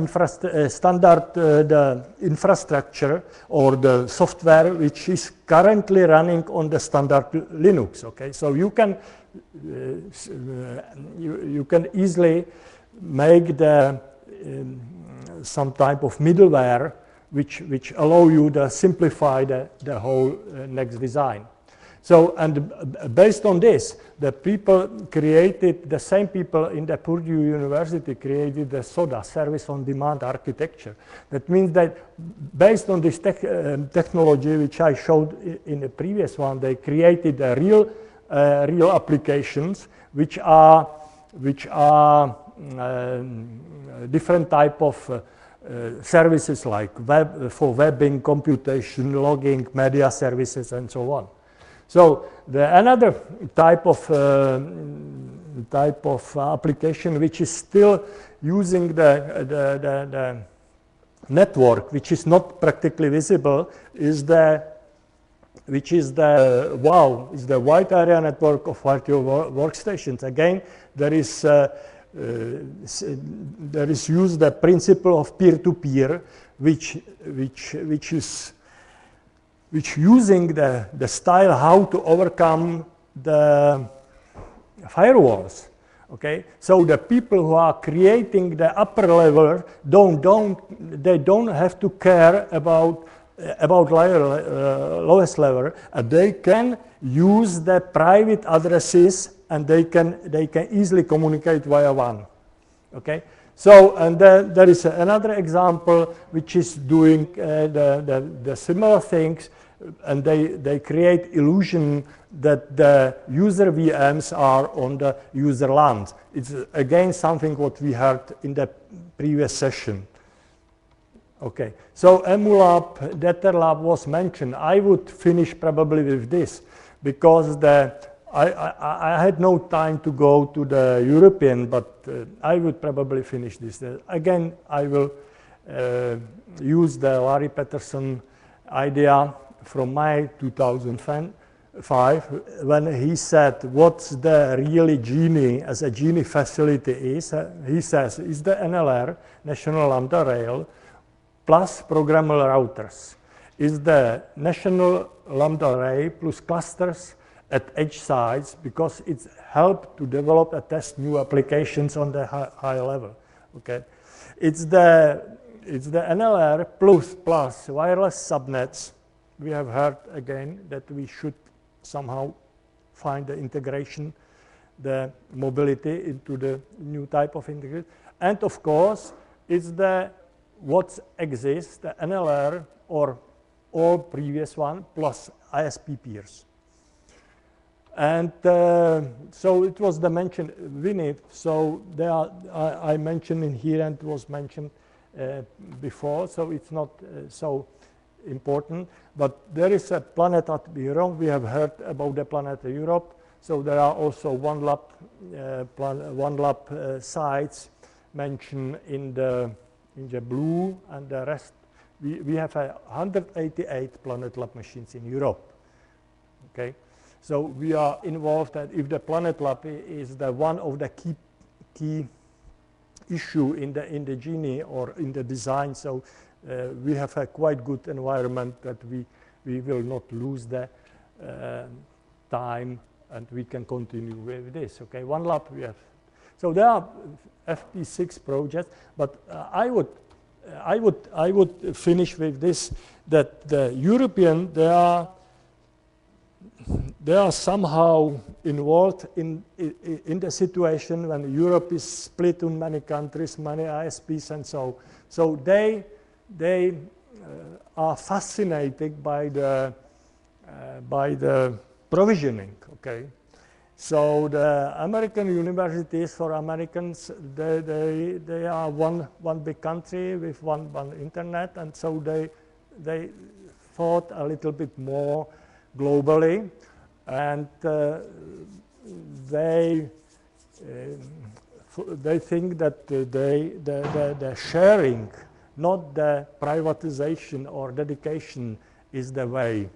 S3: infrastructure or the software which is currently running on the standard Linux. Okay, so you can easily make the some type of middleware which allow you to simplify the whole next design. So, and based on this, the people created, the same people in the Purdue University created the SODA, Service on Demand Architecture. That means that based on this technology, which I showed in the previous one, they created a real applications which are different type of services like for webbing, computation, logging, media services, and so on. So the another type of application which is still using the network, which is not practically visible, is the wide area network of virtual workstations. Again, there is used the principle of peer-to-peer, which using the style how to overcome the firewalls. Okay, so the people who are creating the upper level they don't have to care about lowest level. They can use the private addresses and they can easily communicate via WAN. Okay. So, and there is another example which is doing the similar things, and they create illusion that the user VMs are on the user LAN. It's again something what we heard in the previous session. Okay, so EmuLab, DataLab was mentioned. I would finish probably with this because I had no time to go to the European, but I would probably finish this. Again, I will use the Larry Patterson idea from my 2005 when he said, what's the really Genie as a Genie facility is? He says, is the NLR, National Lambda Rail, plus programmable routers. Is the National Lambda Array plus clusters at edge sites, because it's helped to develop and test new applications on the high level. Okay, it's the NLR plus wireless subnets. We have heard again that we should somehow find the integration, the mobility into the new type of integration, and of course it's the what exists, the NLR or all previous one plus ISP peers. And so it was the mentioned WINIT. So there are, I mentioned in here and it was mentioned before, so it's not so important. But there is a Planet at Europe. We have heard about the Planet at Europe. So there are also OneLab sites mentioned in the blue, and the rest. We have 188 Planet Lab machines in Europe. Okay. So we are involved, and if the Planet Lab is the one of the key issue in the Genie or in the design, so we have a quite good environment that we will not lose the time, and we can continue with this. Okay, OneLab we have. So there are FP6 projects, but I would finish with this, that the European they are somehow involved in the situation when Europe is split in many countries, many ISPs, and so they are fascinated by the provisioning. Okay, so the American universities for Americans, they are one big country with one internet, and so they thought a little bit more globally, and they think that the sharing, not the privatization or dedication, is the way.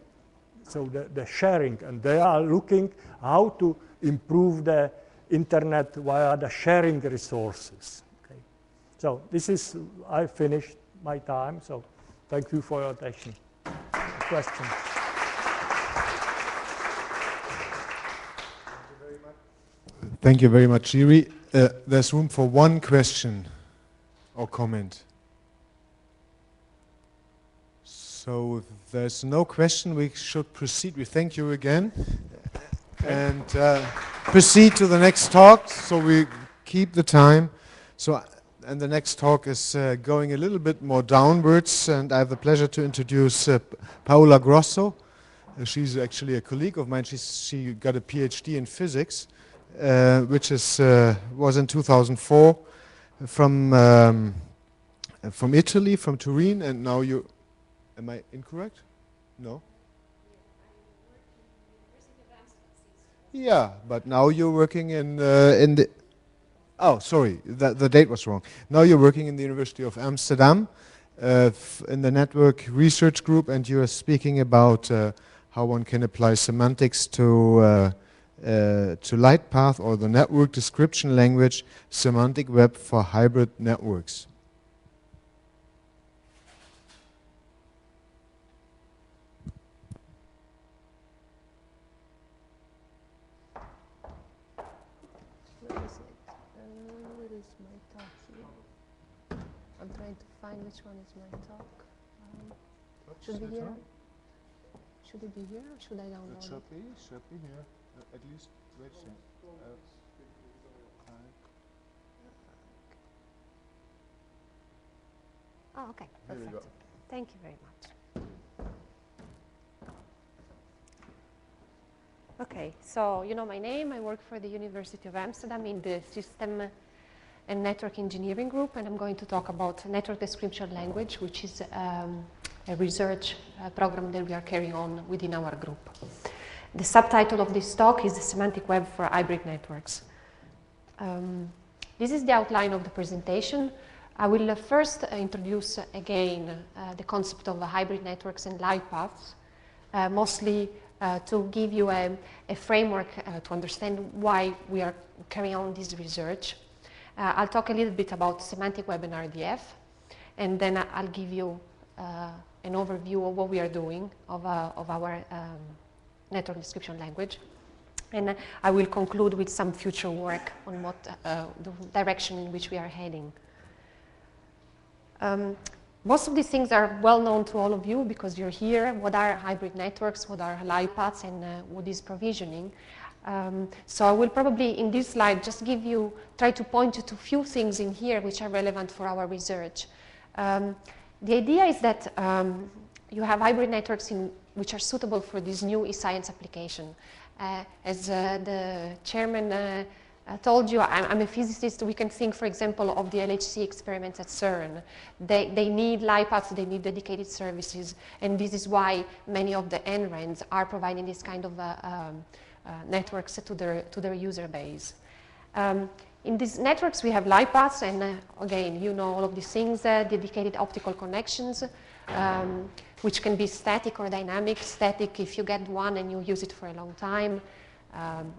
S3: So the sharing, and they are looking how to improve the internet via the sharing resources. Okay. So this is, I finished my time, so thank you for your attention. Questions?
S1: Thank you very much, Jiri. There's room for one question or comment. So if there's no question, we should proceed. We thank you again. And proceed to the next talk, so we keep the time. And the next talk is going a little bit more downwards, and I have the pleasure to introduce Paola Grosso. She's actually a colleague of mine. She got a PhD in physics, which was in 2004 from Italy, from Turin, and now you. Am I incorrect? No. Yeah, but now you're working in the. Oh, sorry, the date was wrong. Now you're working in the University of Amsterdam in the network research group, and you are speaking about how one can apply semantics to LightPath, or the network description language semantic web for hybrid networks.
S4: Which one is my talk? Should be here? Should it be here, or should I download it?
S1: Should be here. At least, wait a second.
S4: Oh, okay,
S1: Here we
S4: perfect.
S1: go.
S4: Thank you very much. Okay, so you know my name. I work for the University of Amsterdam in the System and Network Engineering group, and I'm going to talk about network description language, which is a research program that we are carrying on within our group. The subtitle of this talk is the Semantic Web for Hybrid Networks. This is the outline of the presentation. I will first introduce again the concept of hybrid networks and LightPaths, mostly to give you a framework to understand why we are carrying on this research. I'll talk a little bit about semantic web and RDF, and then I'll give you an overview of what we are doing of our network description language. And I will conclude with some future work on what the direction in which we are heading. Most of these things are well known to all of you because you're here. What are hybrid networks? What are LightPaths? And what is provisioning? So I will probably, in this slide, just try to point you to a few things in here which are relevant for our research. The idea is that you have hybrid networks which are suitable for this new e-science application. As the chairman told you, I'm a physicist. We can think, for example, of the LHC experiments at CERN. They need LightPaths, they need dedicated services, and this is why many of the NRANs are providing this kind of networks to their user base. In these networks, we have LightPaths, and again, you know all of these things, dedicated optical connections, which can be static or dynamic. Static if you get one and you use it for a long time.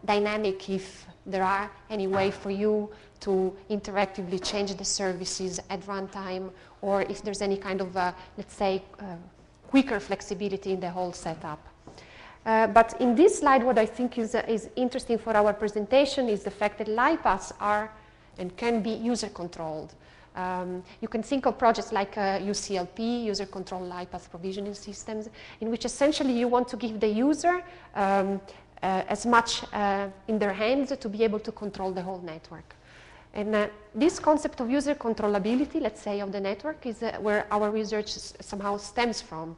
S4: Dynamic if there are any way for you to interactively change the services at runtime, or if there's any kind of, let's say, quicker flexibility in the whole setup. But in this slide, what I think is interesting for our presentation is the fact that LightPaths are and can be user-controlled. You can think of projects like UCLP, user-controlled LightPath provisioning systems, in which essentially you want to give the user as much in their hands to be able to control the whole network. And this concept of user controllability, let's say, of the network is where our research somehow stems from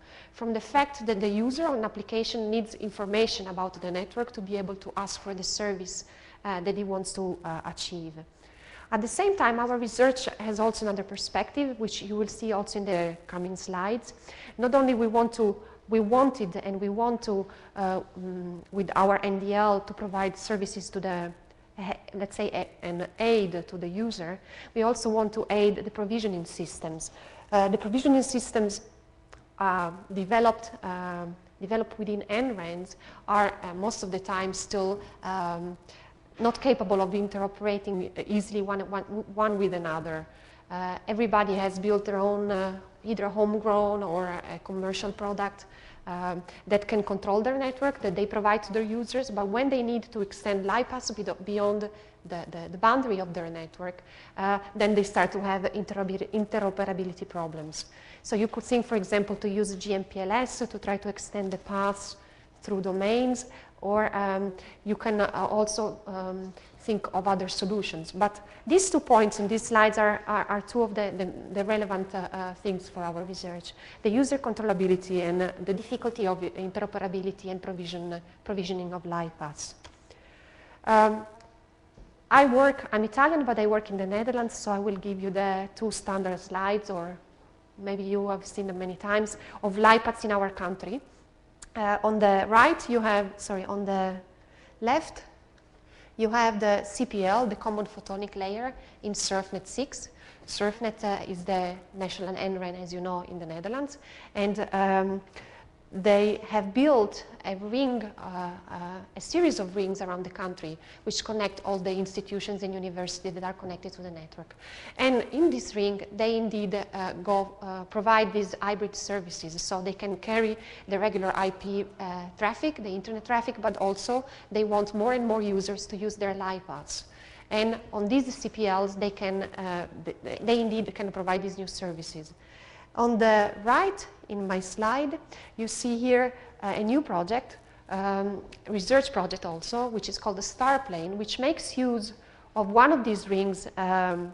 S4: the fact that the user on an application needs information about the network to be able to ask for the service that he wants to achieve. At the same time, our research has also another perspective, which you will see also in the coming slides. Not only we want to, with our NDL to provide services to the, let's say, an aid to the user, we also want to aid the provisioning systems. The provisioning systems developed within NRANs are most of the time still not capable of interoperating easily one with another. Everybody has built their own either homegrown or a commercial product. that can control their network, that they provide to their users, but when they need to extend LiPass beyond the boundary of their network, then they start to have interoperability problems. So you could think, for example, to use GMPLS to try to extend the paths through domains, or you can also think of other solutions. But these 2 points in these slides are two of the relevant things for our research: the user controllability and the difficulty of interoperability and provisioning of LiPass. I'm Italian, but I work in the Netherlands, so I will give you the 2 standard slides, or maybe you have seen them many times, of LiPass in our country. On the right, on the left, you have the CPL, the Common Photonic Layer, in SurfNet 6. SurfNet is the national NRAN, as you know, in the Netherlands. And they have built a ring, a series of rings around the country, which connect all the institutions and universities that are connected to the network. And in this ring, they indeed provide these hybrid services, so they can carry the regular IP traffic, the internet traffic, but also they want more and more users to use their LiPass. And on these CPLs, they indeed can provide these new services. On the right, in my slide, you see here a new project, research project also, which is called the Starplane, which makes use of one of these rings in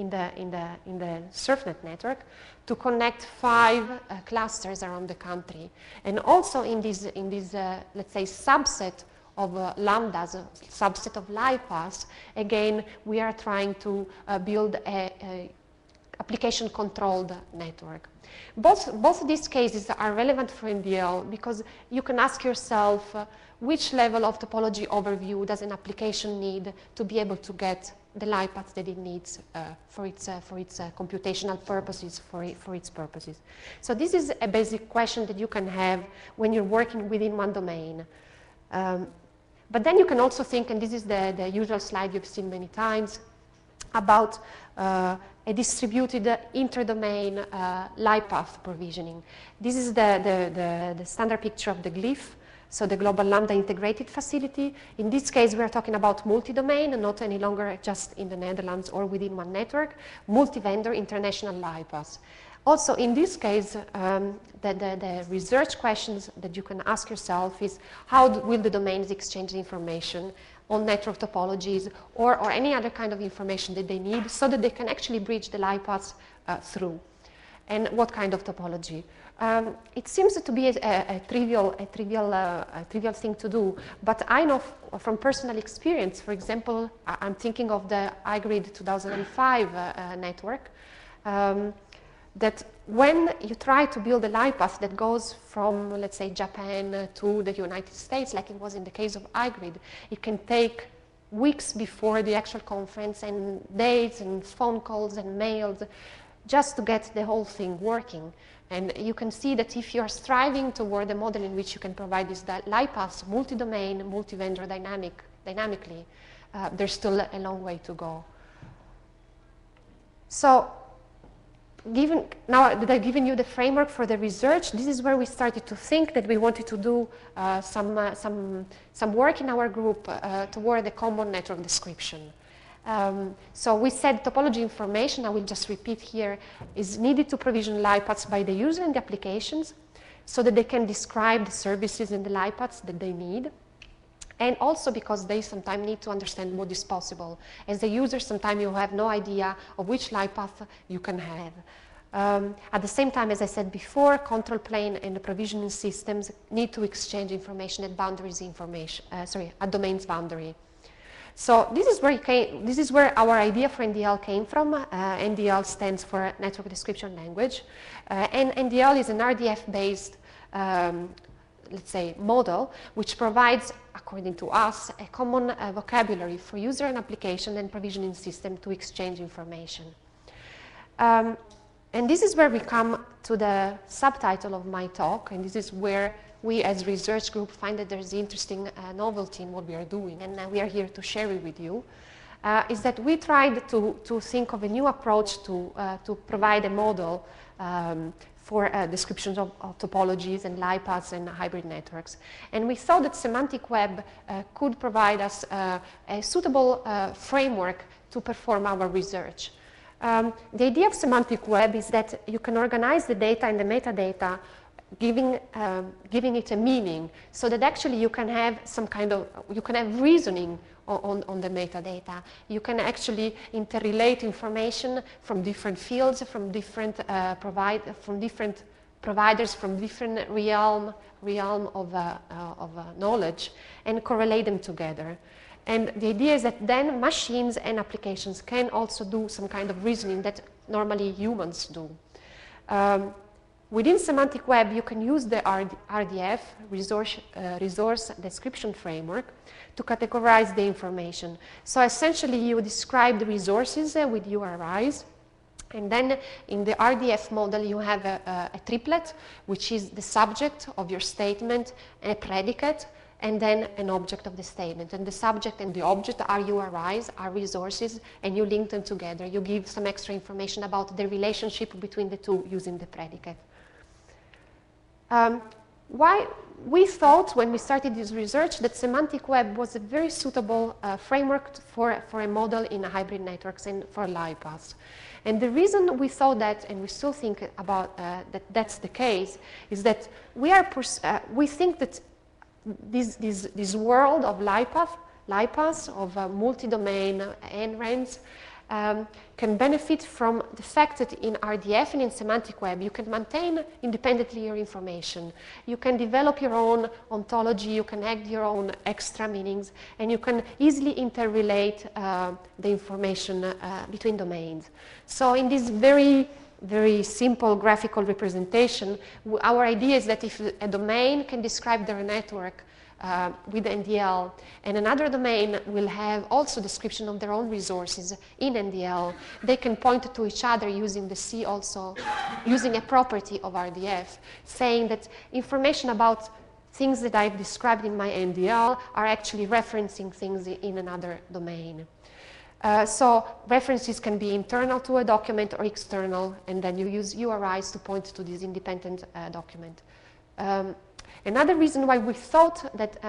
S4: the SurfNet network to connect 5 clusters around the country. And also in this let's say, subset of lambdas, a subset of LiPass, again, we are trying to build a application-controlled network. Both these cases are relevant for NDL because you can ask yourself which level of topology overview does an application need to be able to get the LiPass that it needs for its computational purposes, for its purposes. So this is a basic question that you can have when you're working within one domain. But then you can also think, and this is the usual slide you've seen many times, about a distributed interdomain LiPath provisioning. This is the standard picture of the glyph, so the Global Lambda Integrated Facility. In this case, we are talking about multi-domain, and not any longer just in the Netherlands or within one network, multi-vendor international LiPath. Also, in this case, the research questions that you can ask yourself is, how will the domains exchange information on network topologies or any other kind of information that they need so that they can actually bridge the LiPath through? And what kind of topology? It seems to be a trivial thing to do, but I know from personal experience, for example, I'm thinking of the iGrid 2005 network, that when you try to build a LiPath that goes from, let's say, Japan to the United States, like it was in the case of iGrid, it can take weeks before the actual conference, and days and phone calls and mails just to get the whole thing working. And you can see that if you are striving toward a model in which you can provide this LiPath multi-domain, multi-vendor dynamically, there's still a long way to go. So, now that I've given you the framework for the research, this is where we started to think that we wanted to do some work in our group toward the common network description. So we said topology information, I will just repeat here, is needed to provision LiPaths by the user and the applications so that they can describe the services and the LiPaths that they need. And also because they sometimes need to understand what is possible. As a user, sometimes you have no idea of which LiPath you can have. At the same time, as I said before, control plane and the provisioning systems need to exchange information at at domain's boundary. So this is where our idea for NDL came from. NDL stands for Network Description Language, and NDL is an RDF-based let's say, model, which provides, according to us, a common vocabulary for user and application and provisioning system to exchange information. And this is where we come to the subtitle of my talk, and this is where we as research group find that there's interesting novelty in what we are doing, and we are here to share it with you, is that we tried to think of a new approach to provide a model for descriptions of topologies and LiPaths and hybrid networks. And we thought that semantic web could provide us a suitable framework to perform our research. The idea of semantic web is that you can organize the data and the metadata, giving it a meaning, so that actually you can have some kind of, you can have reasoning on the metadata. You can actually interrelate information from different fields, from different providers, from different realm of knowledge, and correlate them together. And the idea is that then machines and applications can also do some kind of reasoning that normally humans do. Within semantic web, you can use the RDF, resource description framework, to categorize the information. So essentially, you describe the resources with URIs, and then in the RDF model, you have a triplet, which is the subject of your statement, a predicate, and then an object of the statement. And the subject and the object are URIs, are resources, and you link them together. You give some extra information about the relationship between the two using the predicate. Why we thought when we started this research that semantic web was a very suitable framework for a model in hybrid networks and for LiPaths. And the reason we thought that, and we still think about that's the case, is that we think that this world of LiPaths, of multi-domain NRANs, can benefit from the fact that in RDF and in semantic web, you can maintain independently your information. You can develop your own ontology, you can add your own extra meanings, and you can easily interrelate the information between domains. So in this very simple graphical representation, our idea is that if a domain can describe their network with NDL, and another domain will have also description of their own resources in NDL, they can point to each other using the C also, using a property of RDF, saying that information about things that I've described in my NDL are actually referencing things in another domain. So references can be internal to a document or external, and then you use URIs to point to this independent document. Another reason why we thought that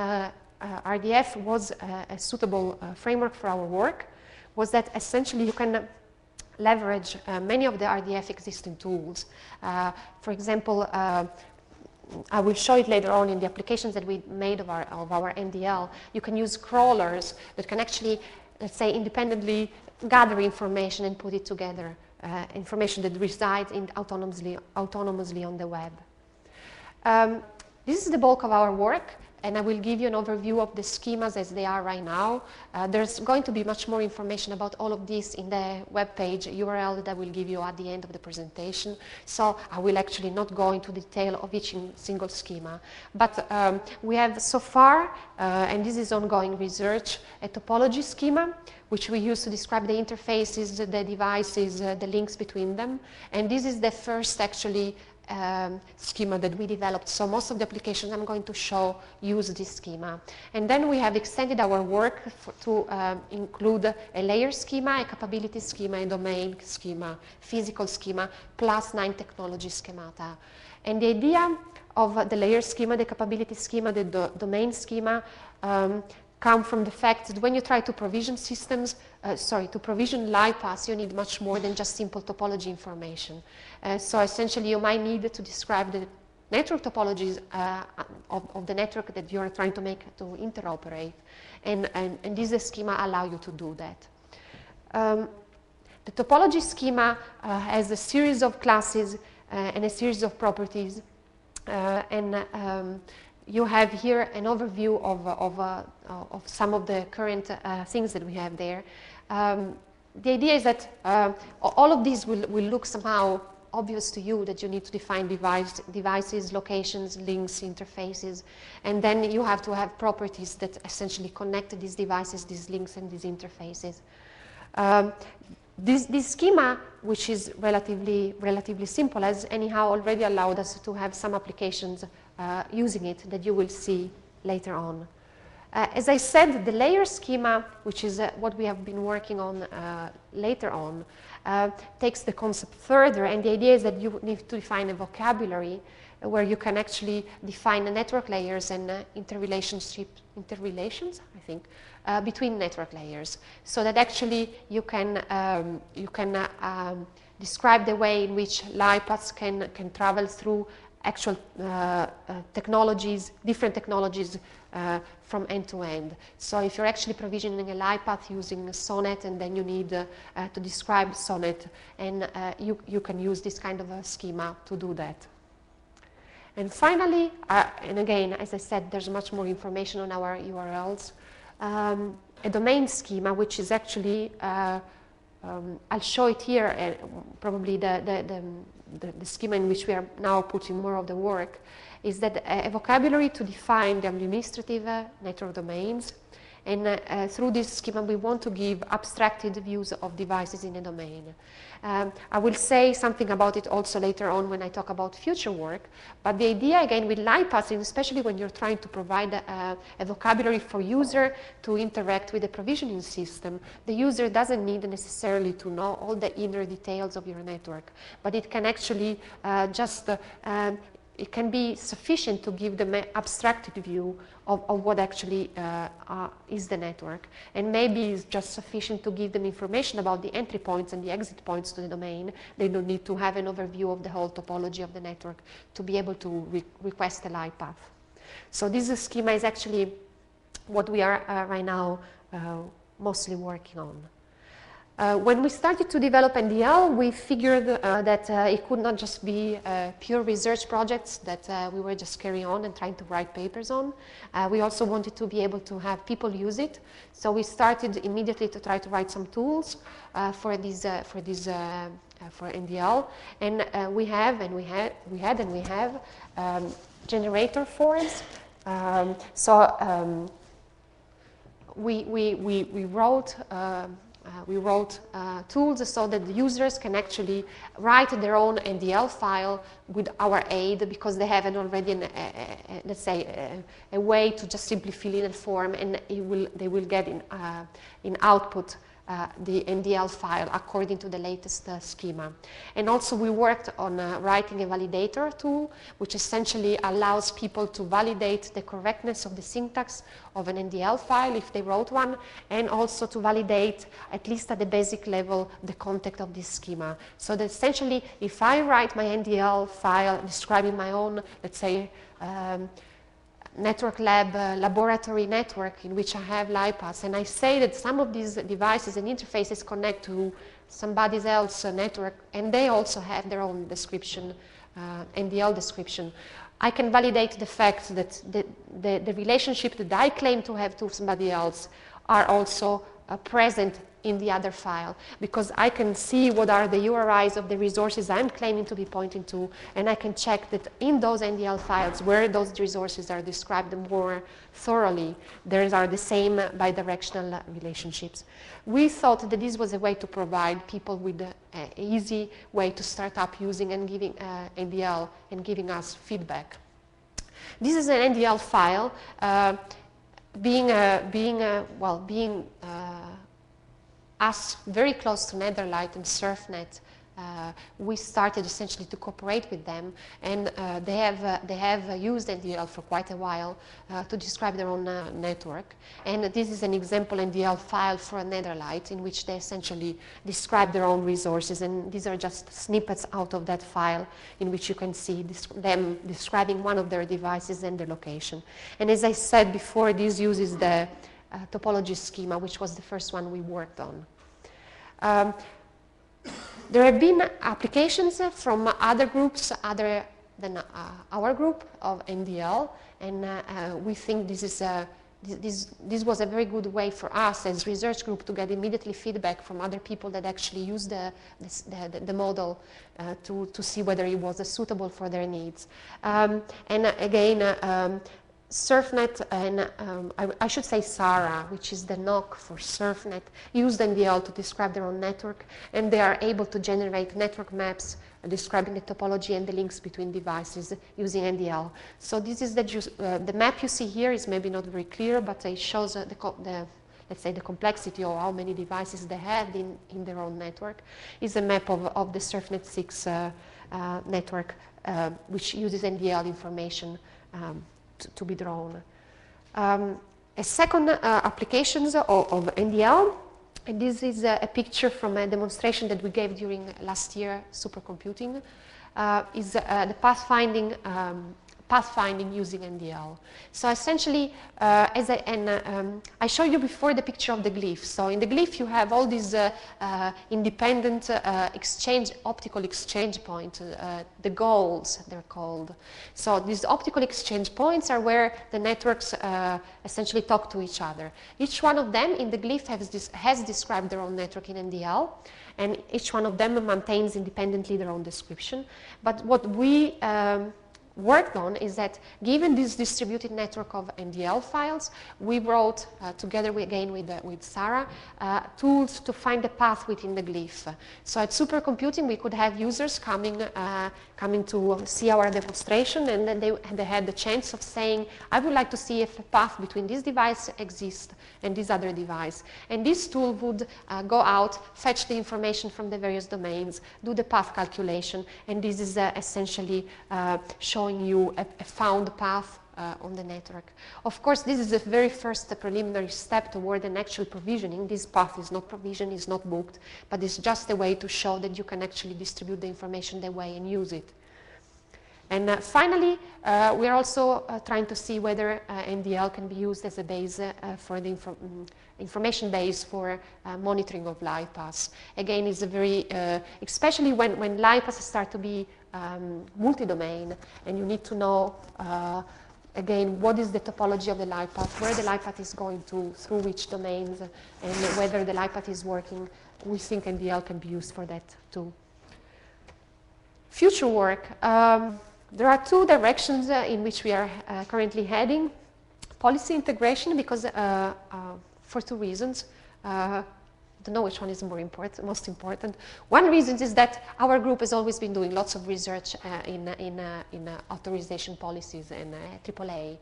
S4: RDF was a suitable framework for our work was that essentially you can leverage many of the RDF existing tools. For example, I will show it later on in the applications that we made of our NDL. You can use crawlers that can actually, let's say, independently gather information and put it together, information that resides autonomously on the web. This is the bulk of our work, and I will give you an overview of the schemas as they are right now. There's going to be much more information about all of this in the web page URL that I will give you at the end of the presentation. So I will actually not go into detail of each single schema. But we have so far, and this is ongoing research, a topology schema, which we use to describe the interfaces, the devices, the links between them. And this is the first actually schema that we developed. So most of the applications I'm going to show use this schema. And then we have extended our work to include a layer schema, a capability schema, a domain schema, physical schema, plus 9 technology schemata. And the idea of the layer schema, the capability schema, the domain schema come from the fact that when you try to provision systems, to provision LiPaths, you need much more than just simple topology information. So essentially, you might need to describe the network topologies of the network that you are trying to make to interoperate. And this schema allows you to do that. The topology schema has a series of classes and a series of properties. You have here an overview of some of the current things that we have there. The idea is that all of these will look somehow obvious to you, that you need to define devices, locations, links, interfaces, and then you have to have properties that essentially connect these devices, these links, and these interfaces. This schema, which is relatively simple, has anyhow already allowed us to have some applications using it that you will see later on. As I said, the layer schema, which is what we have been working on later on, takes the concept further, and the idea is that you need to define a vocabulary where you can actually define the network layers and interrelations, I think, between network layers, so that actually you can describe the way in which light paths can travel through actual technologies, different technologies from end to end. So if you're actually provisioning a light path using SONET, and then you need to describe SONET, and you can use this kind of a schema to do that. And finally, and again, as I said, there's much more information on our URLs, a domain schema, which is actually, I'll show it here, probably the schema in which we are now putting more of the work, is that a vocabulary to define the administrative network domains. And through this schema, we want to give abstracted views of devices in a domain. I will say something about it also later on when I talk about future work. But the idea, again, with light paths, especially when you're trying to provide a vocabulary for user to interact with the provisioning system, the user doesn't need necessarily to know all the inner details of your network. But it can actually it can be sufficient to give them an abstracted view of what actually is the network. And maybe it's just sufficient to give them information about the entry points and the exit points to the domain. They don't need to have an overview of the whole topology of the network to be able to request a light path. So this schema is actually what we are right now mostly working on. When we started to develop NDL, we figured that it could not just be pure research projects that we were just carrying on and trying to write papers on. We also wanted to be able to have people use it. So we started immediately to try to write some tools for NDL. And we have generator forms. We wrote tools so that the users can actually write their own NDL file with our aid, because they have already, let's say, a way to just simply fill in a form, and they will get in output the NDL file according to the latest schema. And also we worked on writing a validator tool, which essentially allows people to validate the correctness of the syntax of an NDL file if they wrote one, and also to validate, at least at the basic level, the content of this schema. So that essentially, if I write my NDL file describing my own, let's say, network lab laboratory network in which I have light paths, and I say that some of these devices and interfaces connect to somebody else's network, and they also have their own description, NDL description, I can validate the fact that the relationship that I claim to have to somebody else are also present in the other file, because I can see what are the URIs of the resources I'm claiming to be pointing to, and I can check that in those NDL files where those resources are described more thoroughly, there are the same bidirectional relationships. We thought that this was a way to provide people with an easy way to start up using and giving NDL and giving us feedback. This is an NDL file, being us very close to Netherlight and SurfNet, we started essentially to cooperate with them, and they have used NDL for quite a while to describe their own network. And this is an example NDL file for a Netherlight in which they essentially describe their own resources, and these are just snippets out of that file in which you can see them describing one of their devices and their location. And as I said before, this uses the topology schema, which was the first one we worked on. There have been applications from other groups other than our group of NDL, and we think this was a very good way for us as research group to get immediately feedback from other people that actually use the model to see whether it was suitable for their needs. And again, SurfNet and I should say SARA, which is the knock for SurfNet, used NDL to describe their own network, and they are able to generate network maps describing the topology and the links between devices using NDL. So this is the map you see here is maybe not very clear, but it shows let's say the complexity of how many devices they have in their own network. Is a map of the SurfNet 6 network, which uses NDL information to be drawn. A second application of NDL, and this is a picture from a demonstration that we gave during last year supercomputing, is the pathfinding using NDL. So essentially, I showed you before the picture of the glyph. So in the glyph, you have all these independent optical exchange points, the goals they're called. So these optical exchange points are where the networks essentially talk to each other. Each one of them in the glyph has described their own network in NDL, and each one of them maintains independently their own description. But what we worked on is that given this distributed network of NDL files, we wrote together with Sarah tools to find the path within the glyph. So at supercomputing we could have users coming to see our demonstration, and then they had the chance of saying, I would like to see if a path between this device exists and this other device. And this tool would go out, fetch the information from the various domains, do the path calculation, and this is essentially showing you a found path on the network. Of course, this is the very first preliminary step toward an actual provisioning. This path is not provisioned, is not booked, but it's just a way to show that you can actually distribute the information that way and use it. And finally, we are also trying to see whether NDL can be used as a base for the information base for monitoring of light paths. Again, it's a very, especially when light paths start to be multi-domain, and you need to know again, what is the topology of the light path, where the light path is going to, through which domains, and whether the light path is working. We think NDL can be used for that too. Future work. There are two directions in which we are currently heading. Policy integration, because for two reasons. I don't know which one is most important. One reason is that our group has always been doing lots of research in authorization policies and AAA.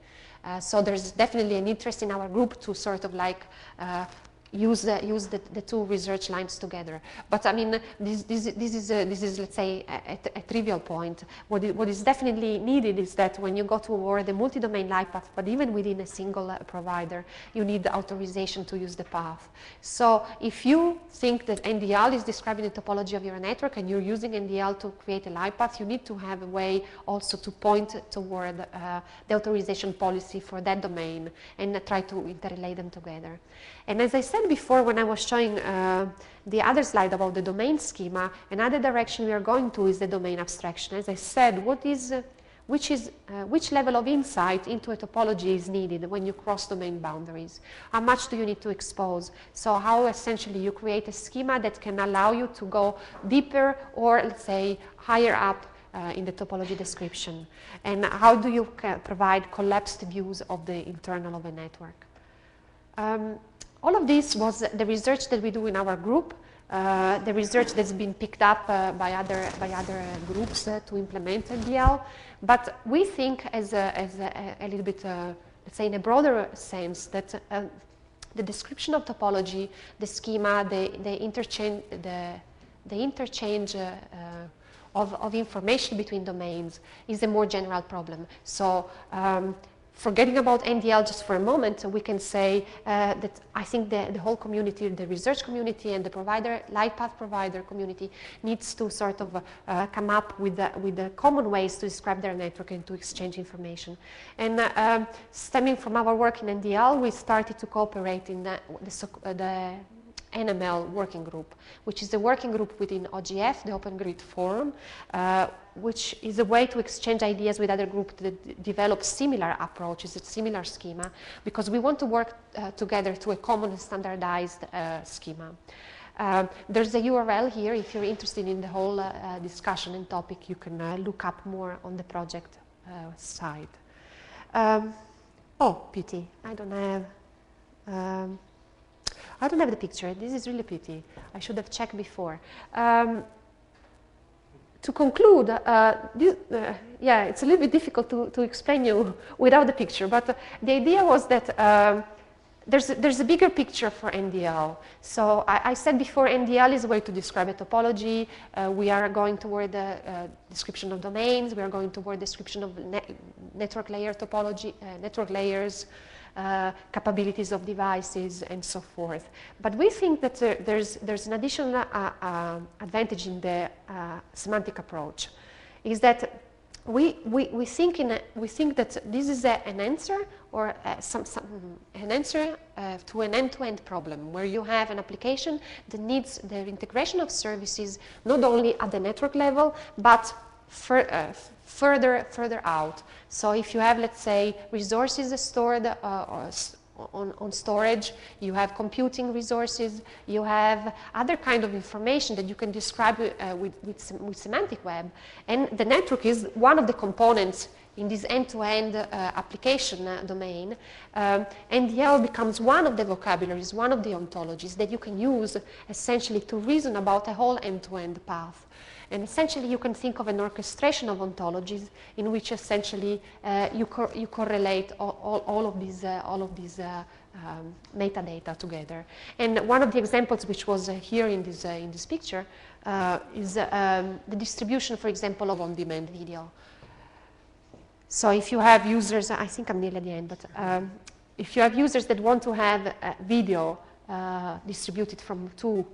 S4: So there's definitely an interest in our group to sort of like use the two research lines together. But I mean, this is let's say a trivial point. What is definitely needed is that when you go toward the multi-domain light path, but even within a single provider, you need the authorization to use the path. So if you think that NDL is describing the topology of your network and you're using NDL to create a light path, you need to have a way also to point toward the authorization policy for that domain and try to interrelate them together. And as I said before, when I was showing the other slide about the domain schema, another direction we are going to is the domain abstraction. As I said, which level of insight into a topology is needed when you cross domain boundaries? How much do you need to expose? So how essentially you create a schema that can allow you to go deeper or, let's say, higher up in the topology description? And how do you provide collapsed views of the internal of a network? All of this was the research that we do in our group, the research that's been picked up by other groups to implement NDL. But we think as a little bit, let's say in a broader sense, that the description of topology, the schema, the interchange of information between domains is a more general problem. So forgetting about NDL just for a moment, we can say that I think the whole community, the research community and the light path provider community needs to sort of come up with the common ways to describe their network and to exchange information. And stemming from our work in NDL, we started to cooperate in the NML working group, which is the working group within OGF, the Open Grid Forum, which is a way to exchange ideas with other groups that develop similar approaches, a similar schema, because we want to work together to a common and standardized schema. There's a URL here. If you're interested in the whole discussion and topic, you can look up more on the project side. Oh, pity. I don't have the picture. This is really pity. I should have checked before. To conclude, yeah, it's a little bit difficult to explain you without the picture, but the idea was that there's a bigger picture for NDL. So I said before, NDL is a way to describe a topology. We are going toward the description of domains. We are going toward description of network layer topology, network layers, capabilities of devices, and so forth. But we think that there's an additional advantage in the semantic approach, is that we think that this is an answer or an answer to an end-to-end problem where you have an application that needs the integration of services not only at the network level but further out. So if you have, let's say, resources stored on storage, you have computing resources, you have other kind of information that you can describe with semantic web. And the network is one of the components in this end-to-end application domain. NDL becomes one of the vocabularies, one of the ontologies that you can use essentially to reason about a whole end-to-end path. And essentially, you can think of an orchestration of ontologies in which essentially you correlate all of these metadata together. And one of the examples which was here in this picture is the distribution, for example, of on-demand video. So if you have users, I think I'm nearly at the end, but if you have users that want to have video distributed from two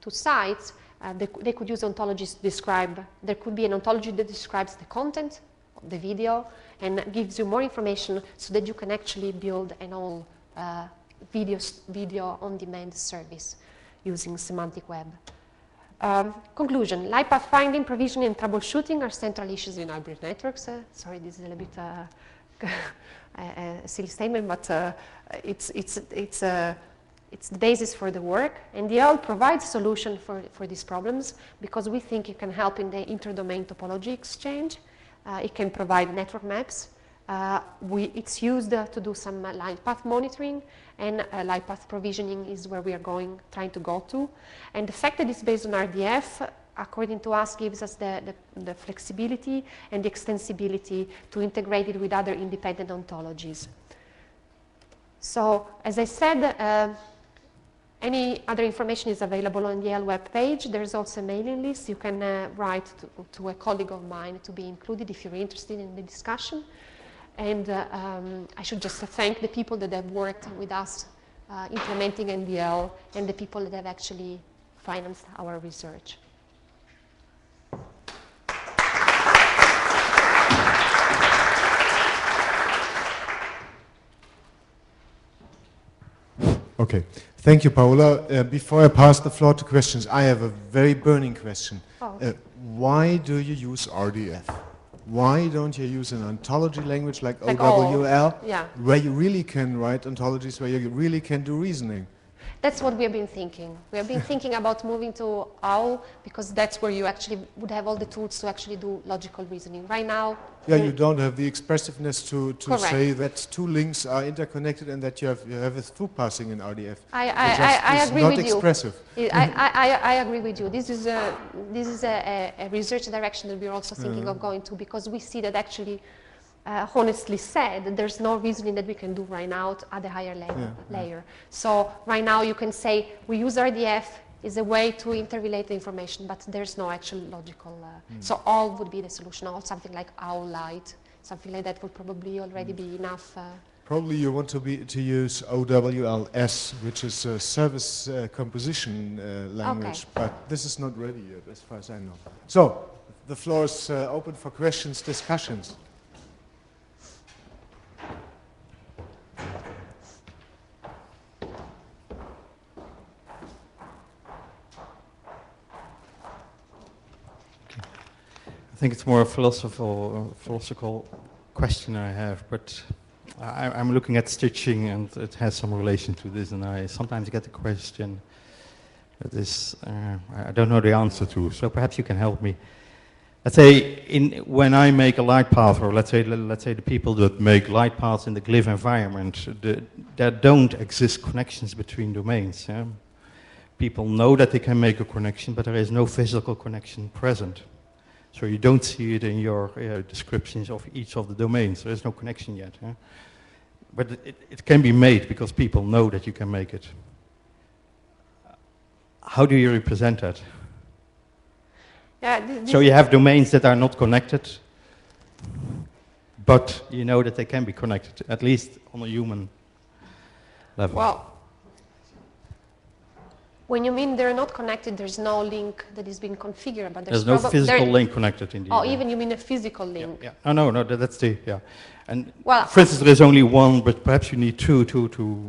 S4: sites, they could use ontologies to describe. There could be an ontology that describes the content of the video and gives you more information so that you can actually build an all video on-demand service using semantic web. Conclusion, live pathfinding, provisioning, and troubleshooting are central issues in hybrid networks. Sorry, this is a little bit a silly statement, but it's the basis for the work, and DL provides solution for these problems because we think it can help in the inter-domain topology exchange. It can provide network maps. It's used to do some line path monitoring, and line path provisioning is where we are trying to go to. And the fact that it's based on RDF, according to us, gives us the flexibility and the extensibility to integrate it with other independent ontologies. So, as I said, any other information is available on the Yale web page. There's also a mailing list. You can write to a colleague of mine to be included if you're interested in the discussion. And I should just thank the people that have worked with us implementing NDL and the people that have actually financed our research.
S1: Okay, thank you, Paola. Before I pass the floor to questions, I have a very burning question.
S4: Oh.
S1: Why do you use RDF? Why don't you use an ontology language like
S4: Like
S1: OWL,
S4: yeah.
S1: where you really can write ontologies, where you really can do reasoning?
S4: That's what we have been thinking. We have been thinking about moving to OWL because that's where you actually would have all the tools to actually do logical reasoning. Right now,
S1: yeah, you don't have the expressiveness to say that two links are interconnected and that you have a through passing in RDF.
S4: I agree with you.
S1: Not expressive.
S4: I agree with you. This is a research direction that we're also thinking of going to because we see that actually, honestly said, there's no reasoning that we can do right now at a higher layer. So right now you can say we use RDF is a way to interrelate the information, but there's no actual logical. So all would be the solution, or something like OWL Lite, something like that would probably already be enough.
S1: Probably you want to use OWLS, which is a service composition language, but this is not ready yet, as far as I know. So the floor is open for questions, discussions.
S5: I think it's more a philosophical question I have, but I'm looking at stitching and it has some relation to this, and I sometimes get the question that is, I don't know the answer to, so perhaps you can help me. let's say when I make a light path, or let's say the people that make light paths in the glyph environment, there don't exist connections between domains. Yeah? People know that they can make a connection, but there is no physical connection present. So you don't see it in your descriptions of each of the domains. There is no connection yet. Yeah? But it can be made because people know that you can make it. How do you represent that?
S4: Yeah,
S5: So you have domains that are not connected, but you know that they can be connected, at least on a human level.
S4: well, when you mean they're not connected, there's no link that is being configured, but
S5: there's no physical link connected indeed.
S4: Oh, even you mean a physical link?
S5: Yeah. No, that's the, yeah. And
S4: well,
S5: for instance, there is only one, but perhaps you need two,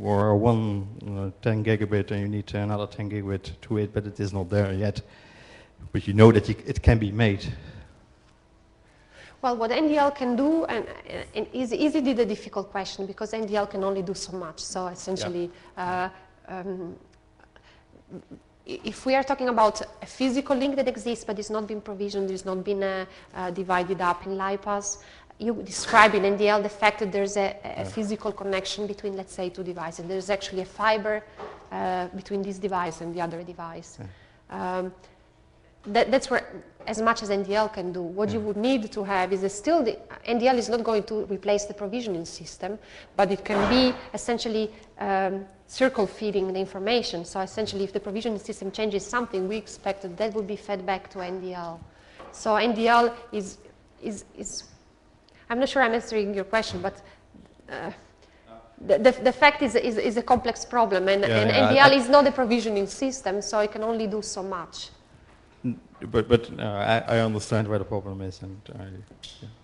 S5: or one 10 gigabit, and you need another 10 gigabit to it, but it is not there yet. But you know that it can be made.
S4: Well, what NDL can do, and is indeed a difficult question, because NDL can only do so much. So essentially, if we are talking about a physical link that exists but it's not been provisioned, it's not been divided up in LiPaths, you describe in NDL the fact that there's a physical connection between, let's say, two devices. There's actually a fiber between this device and the other device. Yeah. That's where, as much as NDL can do, what you would need to have is NDL is not going to replace the provisioning system, but it can be essentially circle feeding the information. So essentially, if the provisioning system changes something, we expect that will be fed back to NDL. So NDL is I'm not sure I'm answering your question, but the fact is a complex problem, and NDL is not a provisioning system, so it can only do so much.
S5: But I understand where the problem is, and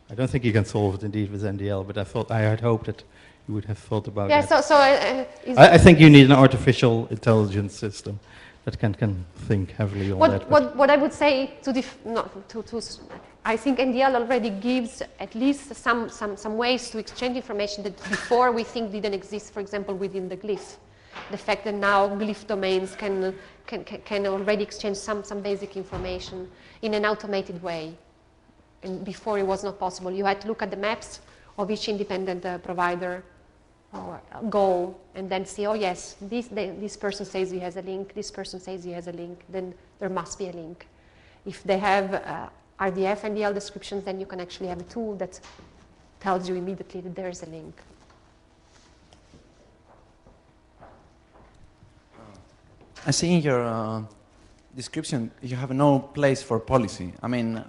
S5: I don't think you can solve it indeed with NDL. But I had hoped that you would have thought about that. I think you need an artificial intelligence system that can think heavily on that.
S4: What I would say I think NDL already gives at least some ways to exchange information that before we think didn't exist, for example, within the glyph. The fact that now glyph domains can already exchange some basic information in an automated way. And before it was not possible. You had to look at the maps of each independent provider or goal and then see, oh yes, this person says he has a link, this person says he has a link, then there must be a link. If they have RDF NDL descriptions, then you can actually have a tool that tells you immediately that there is a link.
S6: I see in your description you have no place for policy. I mean,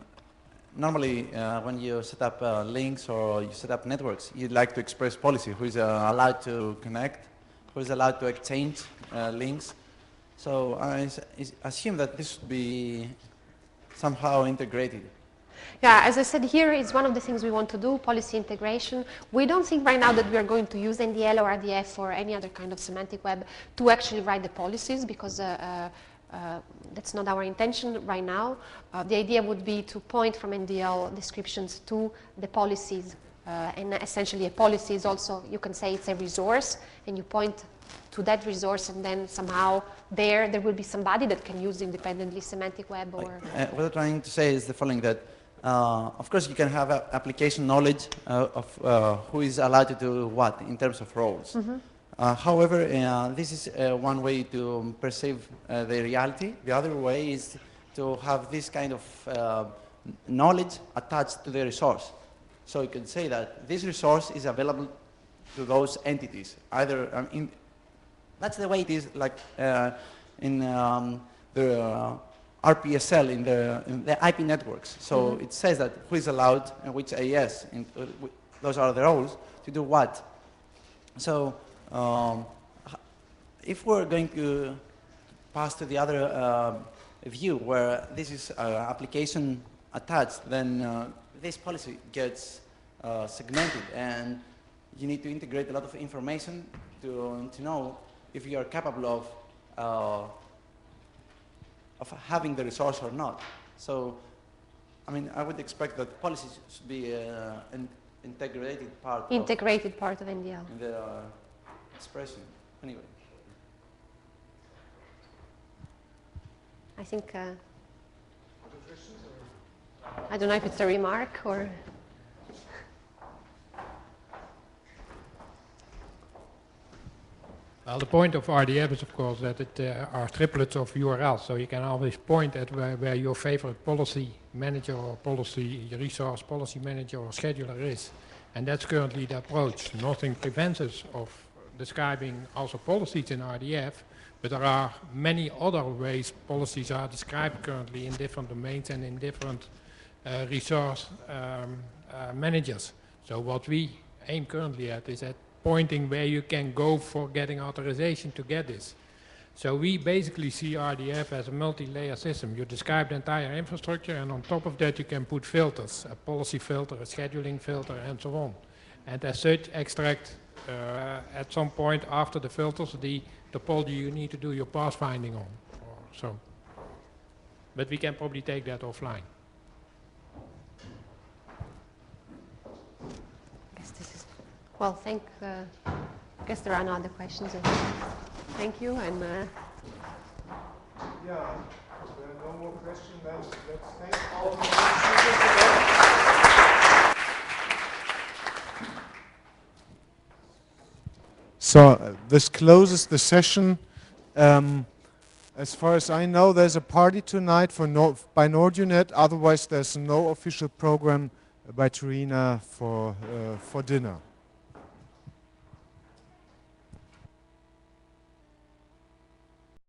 S6: normally when you set up links or you set up networks, you'd like to express policy. Who is allowed to connect? Who is allowed to exchange links? So I assume that this should be somehow integrated.
S4: Yeah, as I said, here is one of the things we want to do, policy integration. We don't think right now that we are going to use NDL or RDF or any other kind of semantic web to actually write the policies, because that's not our intention right now. The idea would be to point from NDL descriptions to the policies. And essentially a policy is also, you can say it's a resource, and you point to that resource, and then somehow there will be somebody that can use independently semantic web. Or
S6: what I'm trying to say is the following, that of course you can have application knowledge of who is allowed to do what in terms of roles. Mm-hmm. However, this is one way to perceive the reality. The other way is to have this kind of knowledge attached to the resource. So you can say that this resource is available to those entities. Either that's the way it is, like in the RPSL in the IP networks. So mm-hmm. It says that who is allowed and which AES, and those are the roles to do what. So if we're going to pass to the other view where this is application attached, then this policy gets segmented, and you need to integrate a lot of information to know if you are capable of having the resource or not. So, I mean, I would expect that policies should be an integrated part.
S4: Integrated part of NDL.
S6: In the expression, anyway.
S4: I think.
S1: Other questions? Or?
S4: I don't know if it's a remark or...
S7: Well, the point of RDF is, of course, that it are triplets of URLs, so you can always point at where your favorite policy manager or policy resource policy manager or scheduler is. And that's currently the approach. Nothing prevents us of describing also policies in RDF, but there are many other ways policies are described currently in different domains and in different resource managers. So what we aim currently at is at pointing where you can go for getting authorization to get this. So we basically see RDF as a multi-layer system. You describe the entire infrastructure, and on top of that you can put filters, a policy filter, a scheduling filter, and so on. And as such, extract at some point after the filters the topology you need to do your pathfinding on. Or so. But we can probably take that offline.
S4: Well, I guess there are no other questions. Thank you. And
S1: yeah, if there are no more questions, then let's thank all the So this closes the session. As far as I know, there's a party tonight by NordUnet. Otherwise, there's no official program by Terina for dinner.